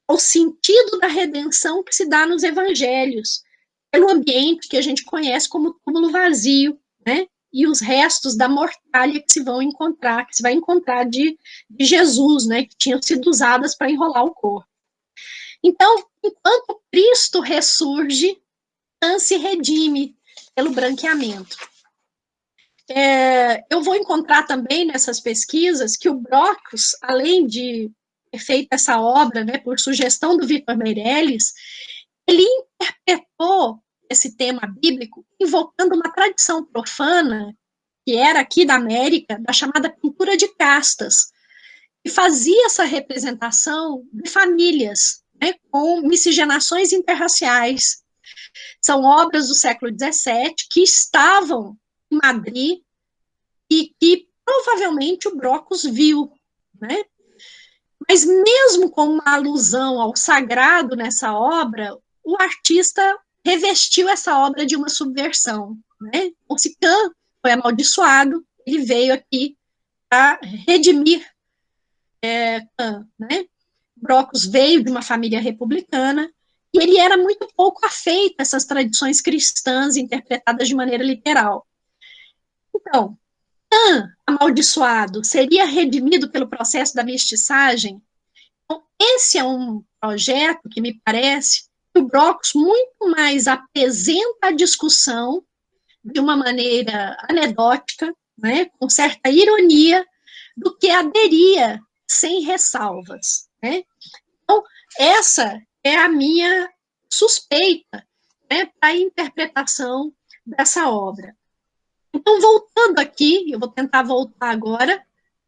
ao sentido da redenção que se dá nos evangelhos, pelo ambiente que a gente conhece como túmulo vazio, né, e os restos da mortalha que se vão encontrar, que se vai encontrar de Jesus, né, que tinham sido usadas para enrolar o corpo. Então, enquanto Cristo ressurge, Pan se redime pelo branqueamento. Eu vou encontrar também nessas pesquisas que o Brocos, além de ter feito essa obra, né, por sugestão do Victor Meirelles, ele interpretou esse tema bíblico invocando uma tradição profana, que era aqui da América, da chamada pintura de castas, que fazia essa representação de famílias, né, com miscigenações interraciais. São obras do século XVII que estavam em Madrid e que provavelmente o Brocos viu, né? Mas mesmo com uma alusão ao sagrado nessa obra, o artista revestiu essa obra de uma subversão, né? O Sican foi amaldiçoado, ele veio aqui para redimir Can, né? Brocos veio de uma família republicana e ele era muito pouco afeito a essas tradições cristãs interpretadas de maneira literal. Então, Can, amaldiçoado, seria redimido pelo processo da mestiçagem? Então, esse é um projeto que me parece que o Brocos muito mais apresenta a discussão de uma maneira anedótica, né, com certa ironia, do que aderia sem ressalvas, né? Então, essa é a minha suspeita, né, para a interpretação dessa obra. Então, voltando aqui, eu vou tentar voltar agora,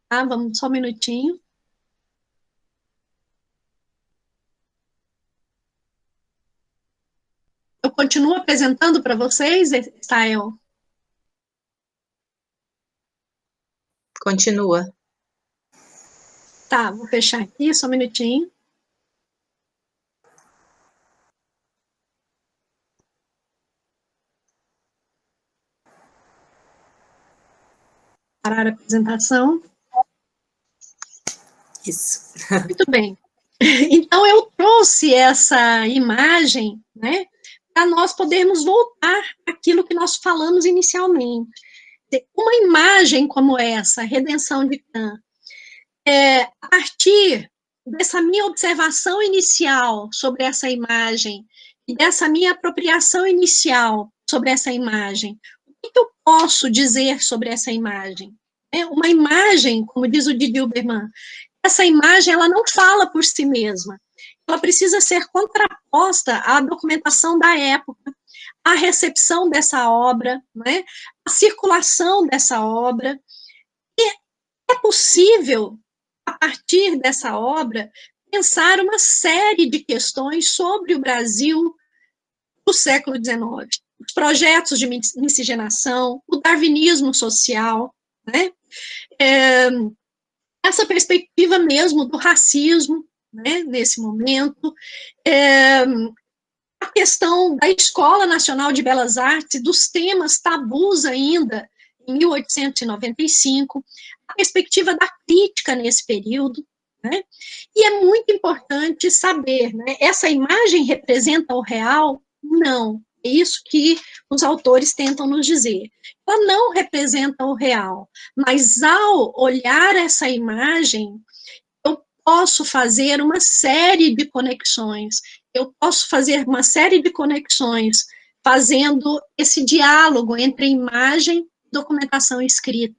tá? Vamos só um minutinho. Eu continuo apresentando para vocês, Estael? Continua. Tá, vou fechar aqui, só um minutinho. Parar a apresentação. Isso. Muito bem. Então, eu trouxe essa imagem, né, para nós podermos voltar àquilo que nós falamos inicialmente. Uma imagem como essa, a Redenção de Cã, a partir dessa minha observação inicial sobre essa imagem, e dessa minha apropriação inicial sobre essa imagem, o que eu posso dizer sobre essa imagem? Uma imagem, como diz o Didi Uberman, essa imagem ela não fala por si mesma, ela precisa ser contraposta à documentação da época, à recepção dessa obra, né, à circulação dessa obra. E é possível, a partir dessa obra, pensar uma série de questões sobre o Brasil do século XIX, os projetos de miscigenação, o darwinismo social, né, essa perspectiva mesmo do racismo, né, nesse momento, a questão da Escola Nacional de Belas Artes, dos temas tabus ainda, em 1895, a perspectiva da crítica nesse período, né, e é muito importante saber, né, essa imagem representa o real? Não, é isso que os autores tentam nos dizer. Ela não representa o real, mas ao olhar essa imagem, eu posso fazer uma série de conexões, fazendo esse diálogo entre imagem e documentação escrita,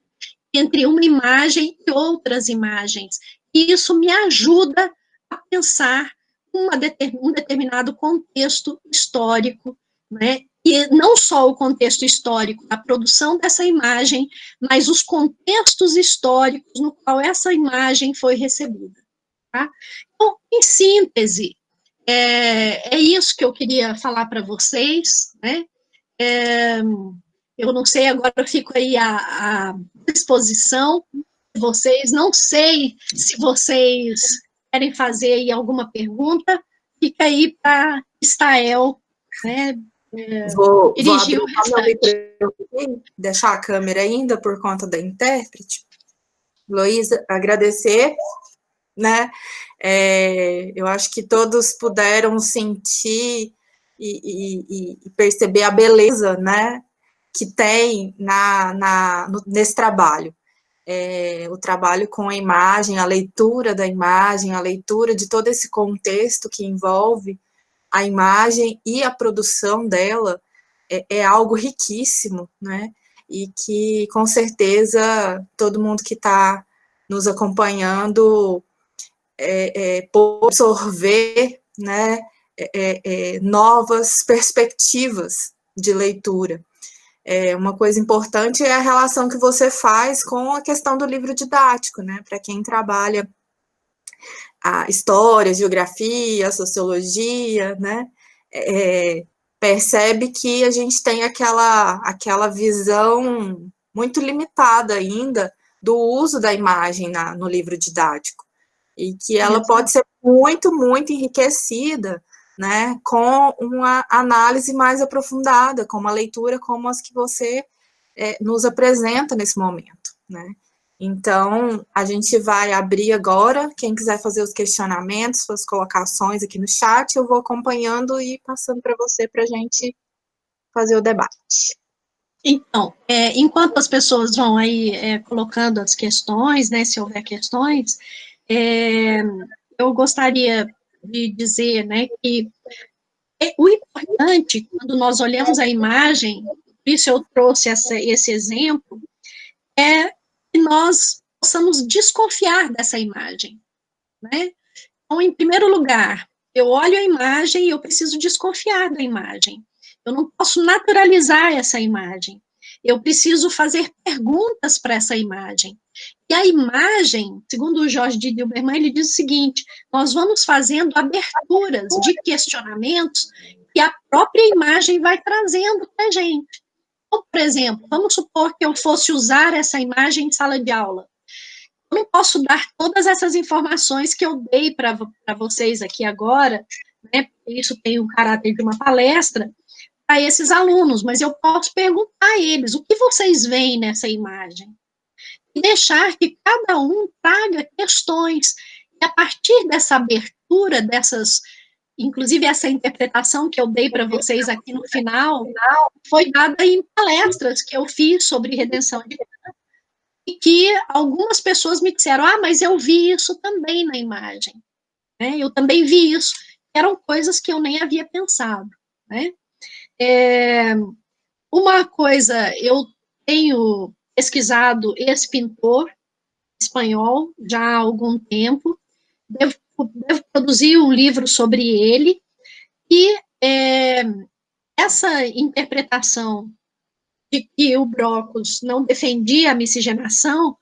entre uma imagem e outras imagens, e isso me ajuda a pensar um determinado contexto histórico, né? E não só o contexto histórico da produção dessa imagem, mas os contextos históricos no qual essa imagem foi recebida. Tá? Então, em síntese, é isso que eu queria falar para vocês, né? Eu não sei, agora eu fico aí à disposição de vocês, não sei se vocês querem fazer aí alguma pergunta, fica aí para Estael, né, Vou dirigir abrir o restante. deixar a câmera ainda por conta da intérprete. Luísa, agradecer, né? Eu acho que todos puderam sentir e perceber a beleza, né, que tem nesse trabalho. O trabalho com a imagem, a leitura da imagem, a leitura de todo esse contexto que envolve a imagem e a produção dela é algo riquíssimo, né? E que, com certeza, todo mundo que está nos acompanhando pode absorver, né, novas perspectivas de leitura. Uma coisa importante é a relação que você faz com a questão do livro didático, né? Para quem trabalha a história, a geografia, a sociologia, né, percebe que a gente tem aquela visão muito limitada ainda do uso da imagem no livro didático, e que ela pode ser muito, muito enriquecida, né, com uma análise mais aprofundada, com uma leitura como as que você nos apresenta nesse momento, né. Então, a gente vai abrir agora, quem quiser fazer os questionamentos, suas colocações aqui no chat, eu vou acompanhando e passando para você para a gente fazer o debate. Então, enquanto as pessoas vão aí colocando as questões, né, se houver questões, eu gostaria de dizer, né, que o importante, quando nós olhamos a imagem, por isso eu trouxe esse exemplo, é que nós possamos desconfiar dessa imagem, né? Então, em primeiro lugar, eu olho a imagem e eu preciso desconfiar da imagem. Eu não posso naturalizar essa imagem. Eu preciso fazer perguntas para essa imagem. E a imagem, segundo o Jorge de Dilberman, ele diz o seguinte: nós vamos fazendo aberturas de questionamentos que a própria imagem vai trazendo para a gente. Então, por exemplo, vamos supor que eu fosse usar essa imagem em sala de aula. eu não posso dar todas essas informações que eu dei para vocês aqui agora, né? Isso tem o caráter de uma palestra para esses alunos, mas eu posso perguntar a eles o que vocês veem nessa imagem e deixar que cada um traga questões. E a partir dessa abertura, inclusive essa interpretação que eu dei para vocês aqui no final, foi dada em palestras que eu fiz sobre redenção de Cã, e que algumas pessoas me disseram, mas eu vi isso também na imagem, né? Eu também vi isso. Eram coisas que eu nem havia pensado, né? Uma coisa, eu tenho pesquisado esse pintor espanhol já há algum tempo, devo produzir um livro sobre ele, e essa interpretação de que o Brocos não defendia a miscigenação,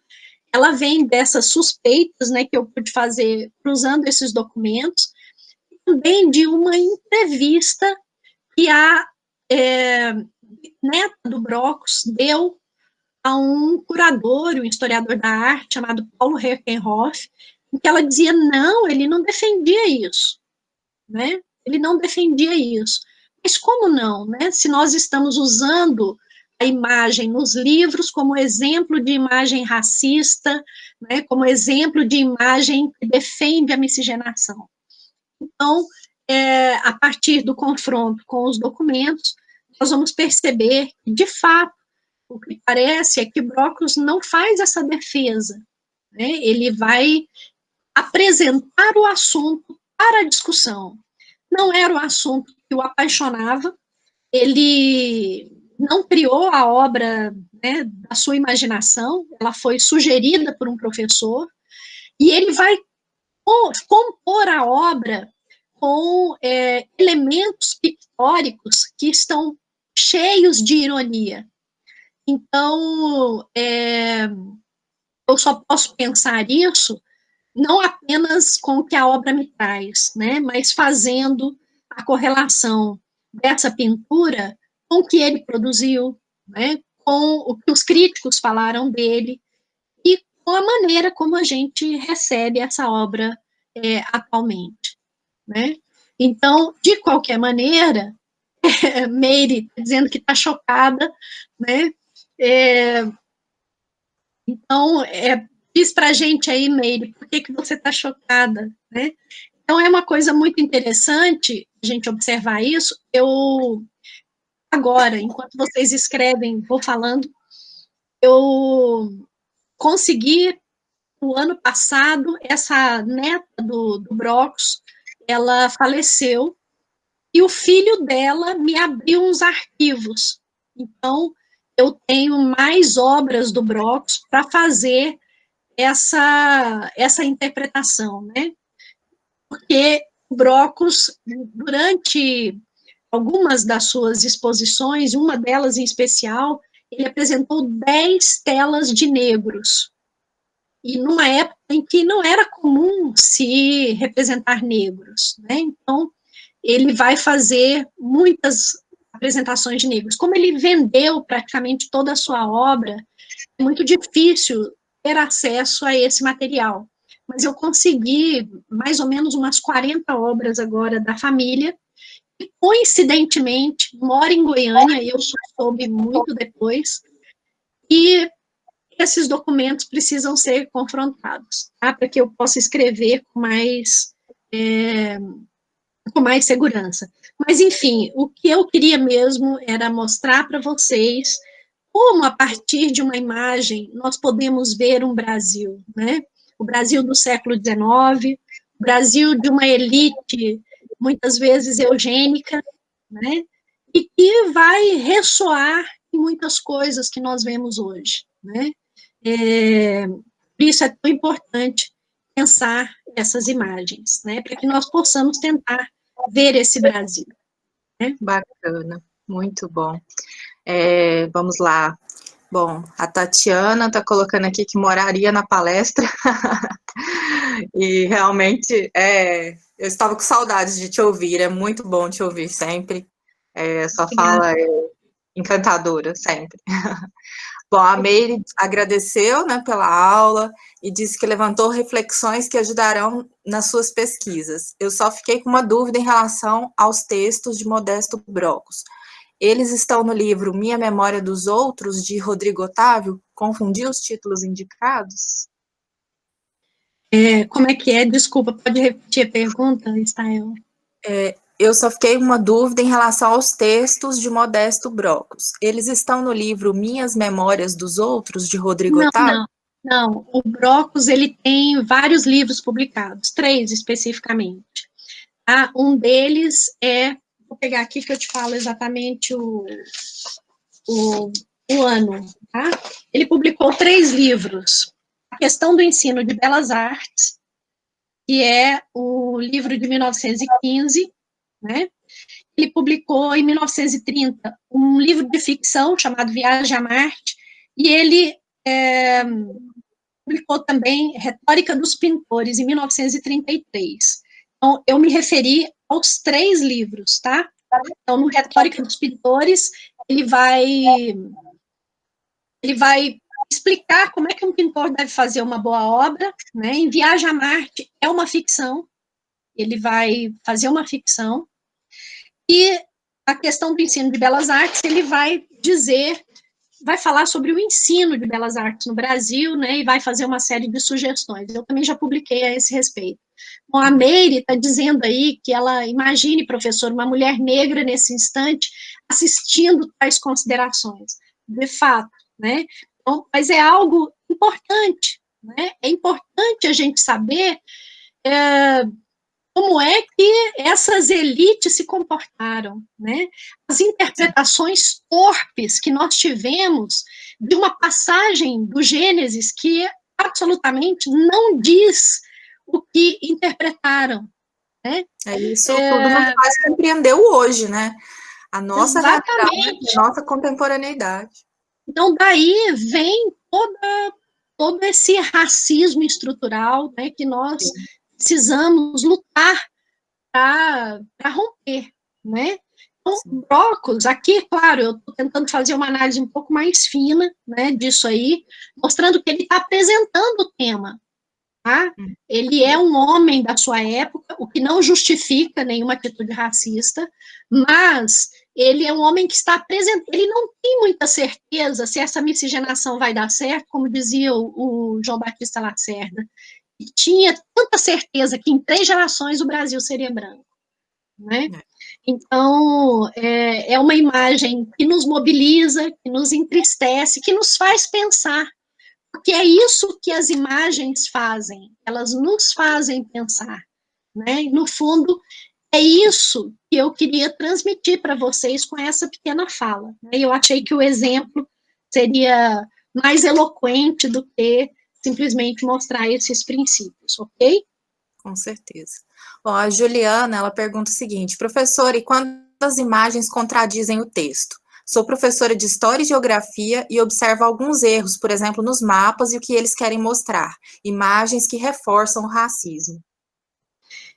ela vem dessas suspeitas, né, que eu pude fazer cruzando esses documentos, e também de uma entrevista que a neta do Brocos deu a um curador, um historiador da arte, chamado Paulo Herkenhoff, em que ela dizia, não, ele não defendia isso, né? Ele não defendia isso. Mas como não, né? Se nós estamos usando a imagem nos livros como exemplo de imagem racista, né? Como exemplo de imagem que defende a miscigenação. Então, a partir do confronto com os documentos, nós vamos perceber que, de fato, o que parece é que Brocos não faz essa defesa, né? Ele vai apresentar o assunto para a discussão. Não era o assunto que o apaixonava, ele não criou a obra, né, da sua imaginação, ela foi sugerida por um professor, e ele vai compor a obra com elementos pictóricos que estão cheios de ironia. Então, eu só posso pensar isso não apenas com o que a obra me traz, né, mas fazendo a correlação dessa pintura com o que ele produziu, né, com o que os críticos falaram dele e com a maneira como a gente recebe essa obra atualmente, né. Então, de qualquer maneira, Meire dizendo que está chocada, né, então, diz para a gente aí, Meire, por que você está chocada, né? Então, é uma coisa muito interessante a gente observar isso. Eu, agora, enquanto vocês escrevem, vou falando, eu consegui, no ano passado, essa neta do Brocos, ela faleceu, e o filho dela me abriu uns arquivos. Então, eu tenho mais obras do Brocos para fazer essa interpretação, né? Porque o Brocos, durante algumas das suas exposições, uma delas em especial, ele apresentou 10 telas de negros. E numa época em que não era comum se representar negros, né? Então, ele vai fazer muitas apresentações de negros. Como ele vendeu praticamente toda a sua obra, é muito difícil ter acesso a esse material. Mas eu consegui mais ou menos umas 40 obras agora da família, e coincidentemente mora em Goiânia, e eu soube muito depois, e esses documentos precisam ser confrontados, tá? Para que eu possa escrever com mais segurança. Mas, enfim, o que eu queria mesmo era mostrar para vocês como, a partir de uma imagem, nós podemos ver um Brasil, né? O Brasil do século XIX, o Brasil de uma elite, muitas vezes eugênica, né? E que vai ressoar em muitas coisas que nós vemos hoje, né? Por isso é tão importante pensar essas imagens, né? Para que nós possamos tentar ver esse Brasil. Né? Bacana, muito bom. Vamos lá. Bom, a Tatiana está colocando aqui que moraria na palestra. E realmente, eu estava com saudades de te ouvir, é muito bom te ouvir sempre. Sua fala é encantadora, sempre. Bom, a Meire agradeceu, né, pela aula e disse que levantou reflexões que ajudarão nas suas pesquisas. Eu só fiquei com uma dúvida em relação aos textos de Modesto Brocos. Eles estão no livro Minha Memória dos Outros, de Rodrigo Otávio? Confundi os títulos indicados? Como é que é? Desculpa, pode repetir a pergunta, Estael? Eu só fiquei com uma dúvida em relação aos textos de Modesto Brocos. Eles estão no livro Minhas Memórias dos Outros, de Rodrigo Otávio? Não. O Brocos, ele tem vários livros publicados, 3 especificamente. Tá? Um deles vou pegar aqui que eu te falo exatamente o ano, tá? Ele publicou 3 livros. A Questão do Ensino de Belas Artes, que é o livro de 1915, né? Ele publicou em 1930 um livro de ficção chamado Viagem a Marte, e ele publicou também Retórica dos Pintores, em 1933. Então, eu me referi aos 3 livros, tá? Então, no Retórica dos Pintores, ele vai explicar como é que um pintor deve fazer uma boa obra, né? Em Viagem a Marte é uma ficção, ele vai fazer uma ficção, e a Questão do Ensino de Belas Artes, ele vai falar sobre o ensino de belas artes no Brasil, né, e vai fazer uma série de sugestões. Eu também já publiquei a esse respeito. Bom, a Meire está dizendo aí que ela imagine, professor, uma mulher negra nesse instante assistindo tais considerações. De fato, né? Então, mas é algo importante, né? É importante a gente saber como é que essas elites se comportaram, né? As interpretações torpes que nós tivemos de uma passagem do Gênesis que absolutamente não diz o que interpretaram, né? Isso tudo nos faz compreender o hoje, né? A nossa realidade, a nossa contemporaneidade. Então, daí vem todo esse racismo estrutural, né, que nós precisamos lutar para romper, né? Então, Brocos, aqui, claro, eu estou tentando fazer uma análise um pouco mais fina, né, disso aí, mostrando que ele está apresentando o tema, tá? Ele é um homem da sua época, o que não justifica nenhuma atitude racista, mas ele é um homem que está apresentando, ele não tem muita certeza se essa miscigenação vai dar certo, como dizia o João Batista Lacerda, e tinha tanta certeza que em 3 gerações o Brasil seria branco, né? Então, é uma imagem que nos mobiliza, que nos entristece, que nos faz pensar, porque é isso que as imagens fazem, elas nos fazem pensar, né? E, no fundo, é isso que eu queria transmitir para vocês com essa pequena fala, né? Eu achei que o exemplo seria mais eloquente do que simplesmente mostrar esses princípios, ok? Com certeza. Bom, a Juliana, ela pergunta o seguinte, professora, e quando as imagens contradizem o texto? Sou professora de História e Geografia e observo alguns erros, por exemplo, nos mapas e o que eles querem mostrar, imagens que reforçam o racismo.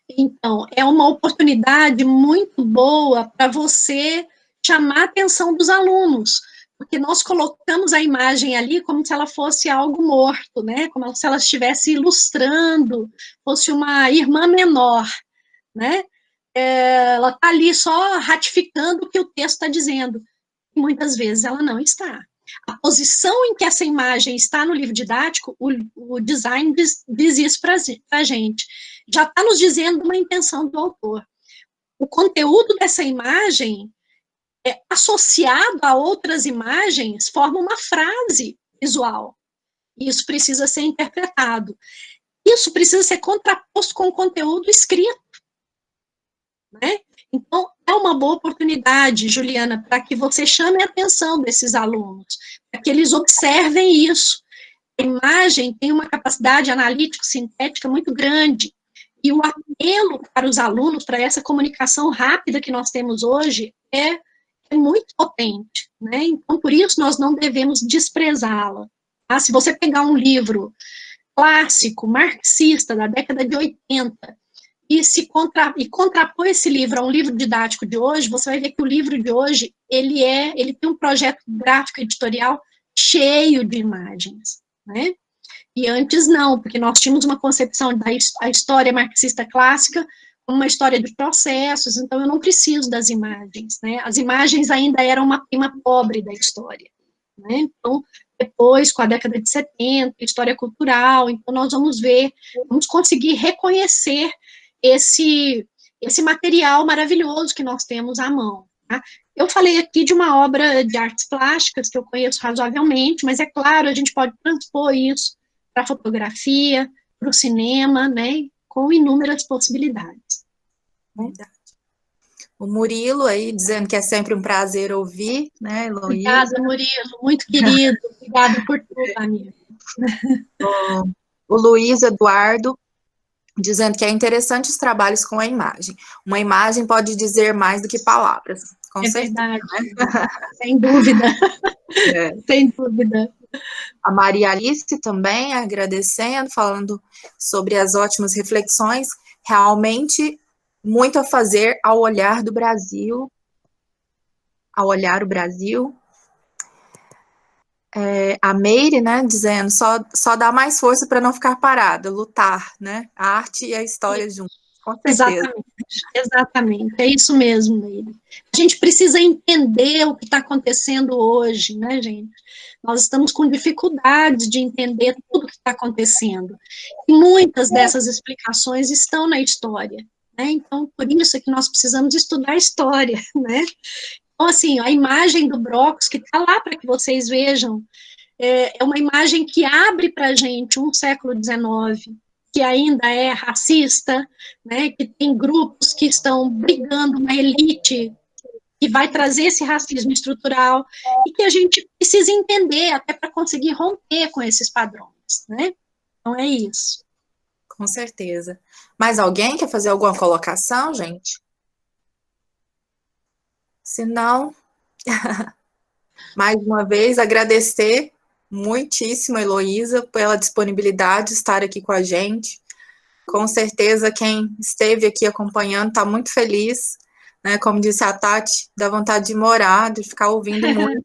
Então, é uma oportunidade muito boa para você chamar a atenção dos alunos, porque nós colocamos a imagem ali como se ela fosse algo morto, né? Como se ela estivesse ilustrando, fosse uma irmã menor, né? Ela está ali só ratificando o que o texto está dizendo. E muitas vezes ela não está. A posição em que essa imagem está no livro didático, o design diz isso para a gente. Já está nos dizendo uma intenção do autor. O conteúdo dessa imagem, associado a outras imagens, forma uma frase visual. Isso precisa ser interpretado. Isso precisa ser contraposto com o conteúdo escrito, né? Então, é uma boa oportunidade, Juliana, para que você chame a atenção desses alunos, para que eles observem isso. A imagem tem uma capacidade analítico-sintética muito grande, e o apelo para os alunos, para essa comunicação rápida que nós temos hoje, é muito potente, né? Então, por isso, nós não devemos desprezá-la. Tá? Se você pegar um livro clássico, marxista, da década de 80, e contrapor esse livro a um livro didático de hoje, você vai ver que o livro de hoje, ele tem um projeto gráfico editorial cheio de imagens, né? E antes não, porque nós tínhamos uma concepção da história marxista clássica como uma história de processos, então eu não preciso das imagens, né? As imagens ainda eram uma prima pobre da história, né? Então, depois, com a década de 70, história cultural, então nós vamos ver, vamos conseguir reconhecer esse material maravilhoso que nós temos à mão, tá? Eu falei aqui de uma obra de artes plásticas que eu conheço razoavelmente, mas é claro, a gente pode transpor isso para a fotografia, para o cinema, né, com inúmeras possibilidades. Verdade. O Murilo aí dizendo que é sempre um prazer ouvir, né, Heloísa? Obrigada, Murilo, muito querido, obrigada por tudo, amiga. O Luiz Eduardo dizendo que é interessante os trabalhos com a imagem. Uma imagem pode dizer mais do que palavras. Com certeza, verdade, né? Sem dúvida, sem dúvida. A Maria Alice também agradecendo, falando sobre as ótimas reflexões. Realmente, muito a fazer ao olhar do Brasil, ao olhar o Brasil. A Meire, né, dizendo, só dá mais força para não ficar parada, lutar, né? A arte e a história juntos, com certeza. Exatamente, é isso mesmo, Meire. A gente precisa entender o que está acontecendo hoje, né, gente? Nós estamos com dificuldade de entender tudo o que está acontecendo. E muitas dessas explicações estão na história, né? Então, por isso é que nós precisamos estudar história, né? Então, assim, a imagem do Brockes, que está lá para que vocês vejam, é uma imagem que abre para a gente um século XIX, que ainda é racista, né, que tem grupos que estão brigando, uma elite que vai trazer esse racismo estrutural, e que a gente precisa entender até para conseguir romper com esses padrões, né? Então, é isso. Com certeza. Mais alguém quer fazer alguma colocação, gente? Se não, mais uma vez, agradecer muitíssimo a Heloísa pela disponibilidade de estar aqui com a gente. Com certeza, quem esteve aqui acompanhando está muito feliz, né? Como disse a Tati, dá vontade de morar, de ficar ouvindo muito.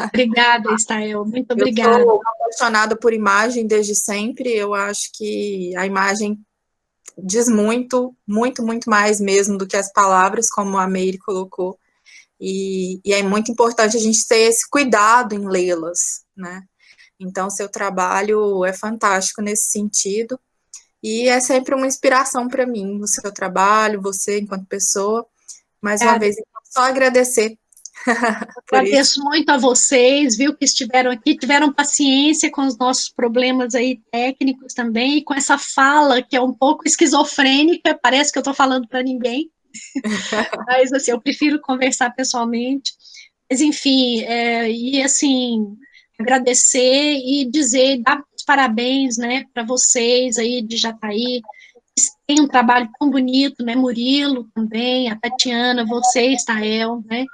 Obrigada, Estael, muito obrigada. Eu sou apaixonada por imagem desde sempre, eu acho que a imagem diz muito, muito, muito mais mesmo do que as palavras, como a Meire colocou. E é muito importante a gente ter esse cuidado em lê-las, né? Então, seu trabalho é fantástico nesse sentido, e é sempre uma inspiração para mim, o seu trabalho, você enquanto pessoa. Mais uma vez, só agradecer. Agradeço muito a vocês, viu, que estiveram aqui, tiveram paciência com os nossos problemas aí técnicos também, e com essa fala que é um pouco esquizofrênica, parece que eu estou falando para ninguém, mas assim, eu prefiro conversar pessoalmente. Mas enfim, e assim, agradecer e dizer, dar os parabéns, né, para vocês aí de Jataí, que tem um trabalho tão bonito, né, Murilo também, a Tatiana, você, Estael, né,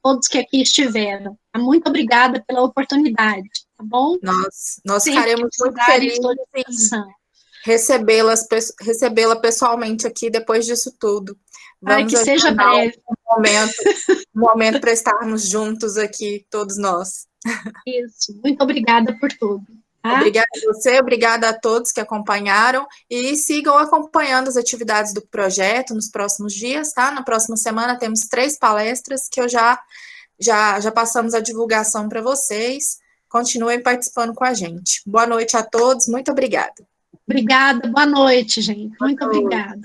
todos que aqui estiveram. Muito obrigada pela oportunidade, tá bom? Nós ficaremos muito felizes em recebê-la pessoalmente aqui depois disso tudo. Vamos que seja breve. Um momento para estarmos juntos aqui, todos nós. Isso, muito obrigada por tudo. Tá? Obrigada a você, obrigada a todos que acompanharam, e sigam acompanhando as atividades do projeto nos próximos dias, tá? Na próxima semana temos 3 palestras que eu já passamos a divulgação para vocês. Continuem participando com a gente. Boa noite a todos, muito obrigada. Obrigada, boa noite, gente. Muito obrigada.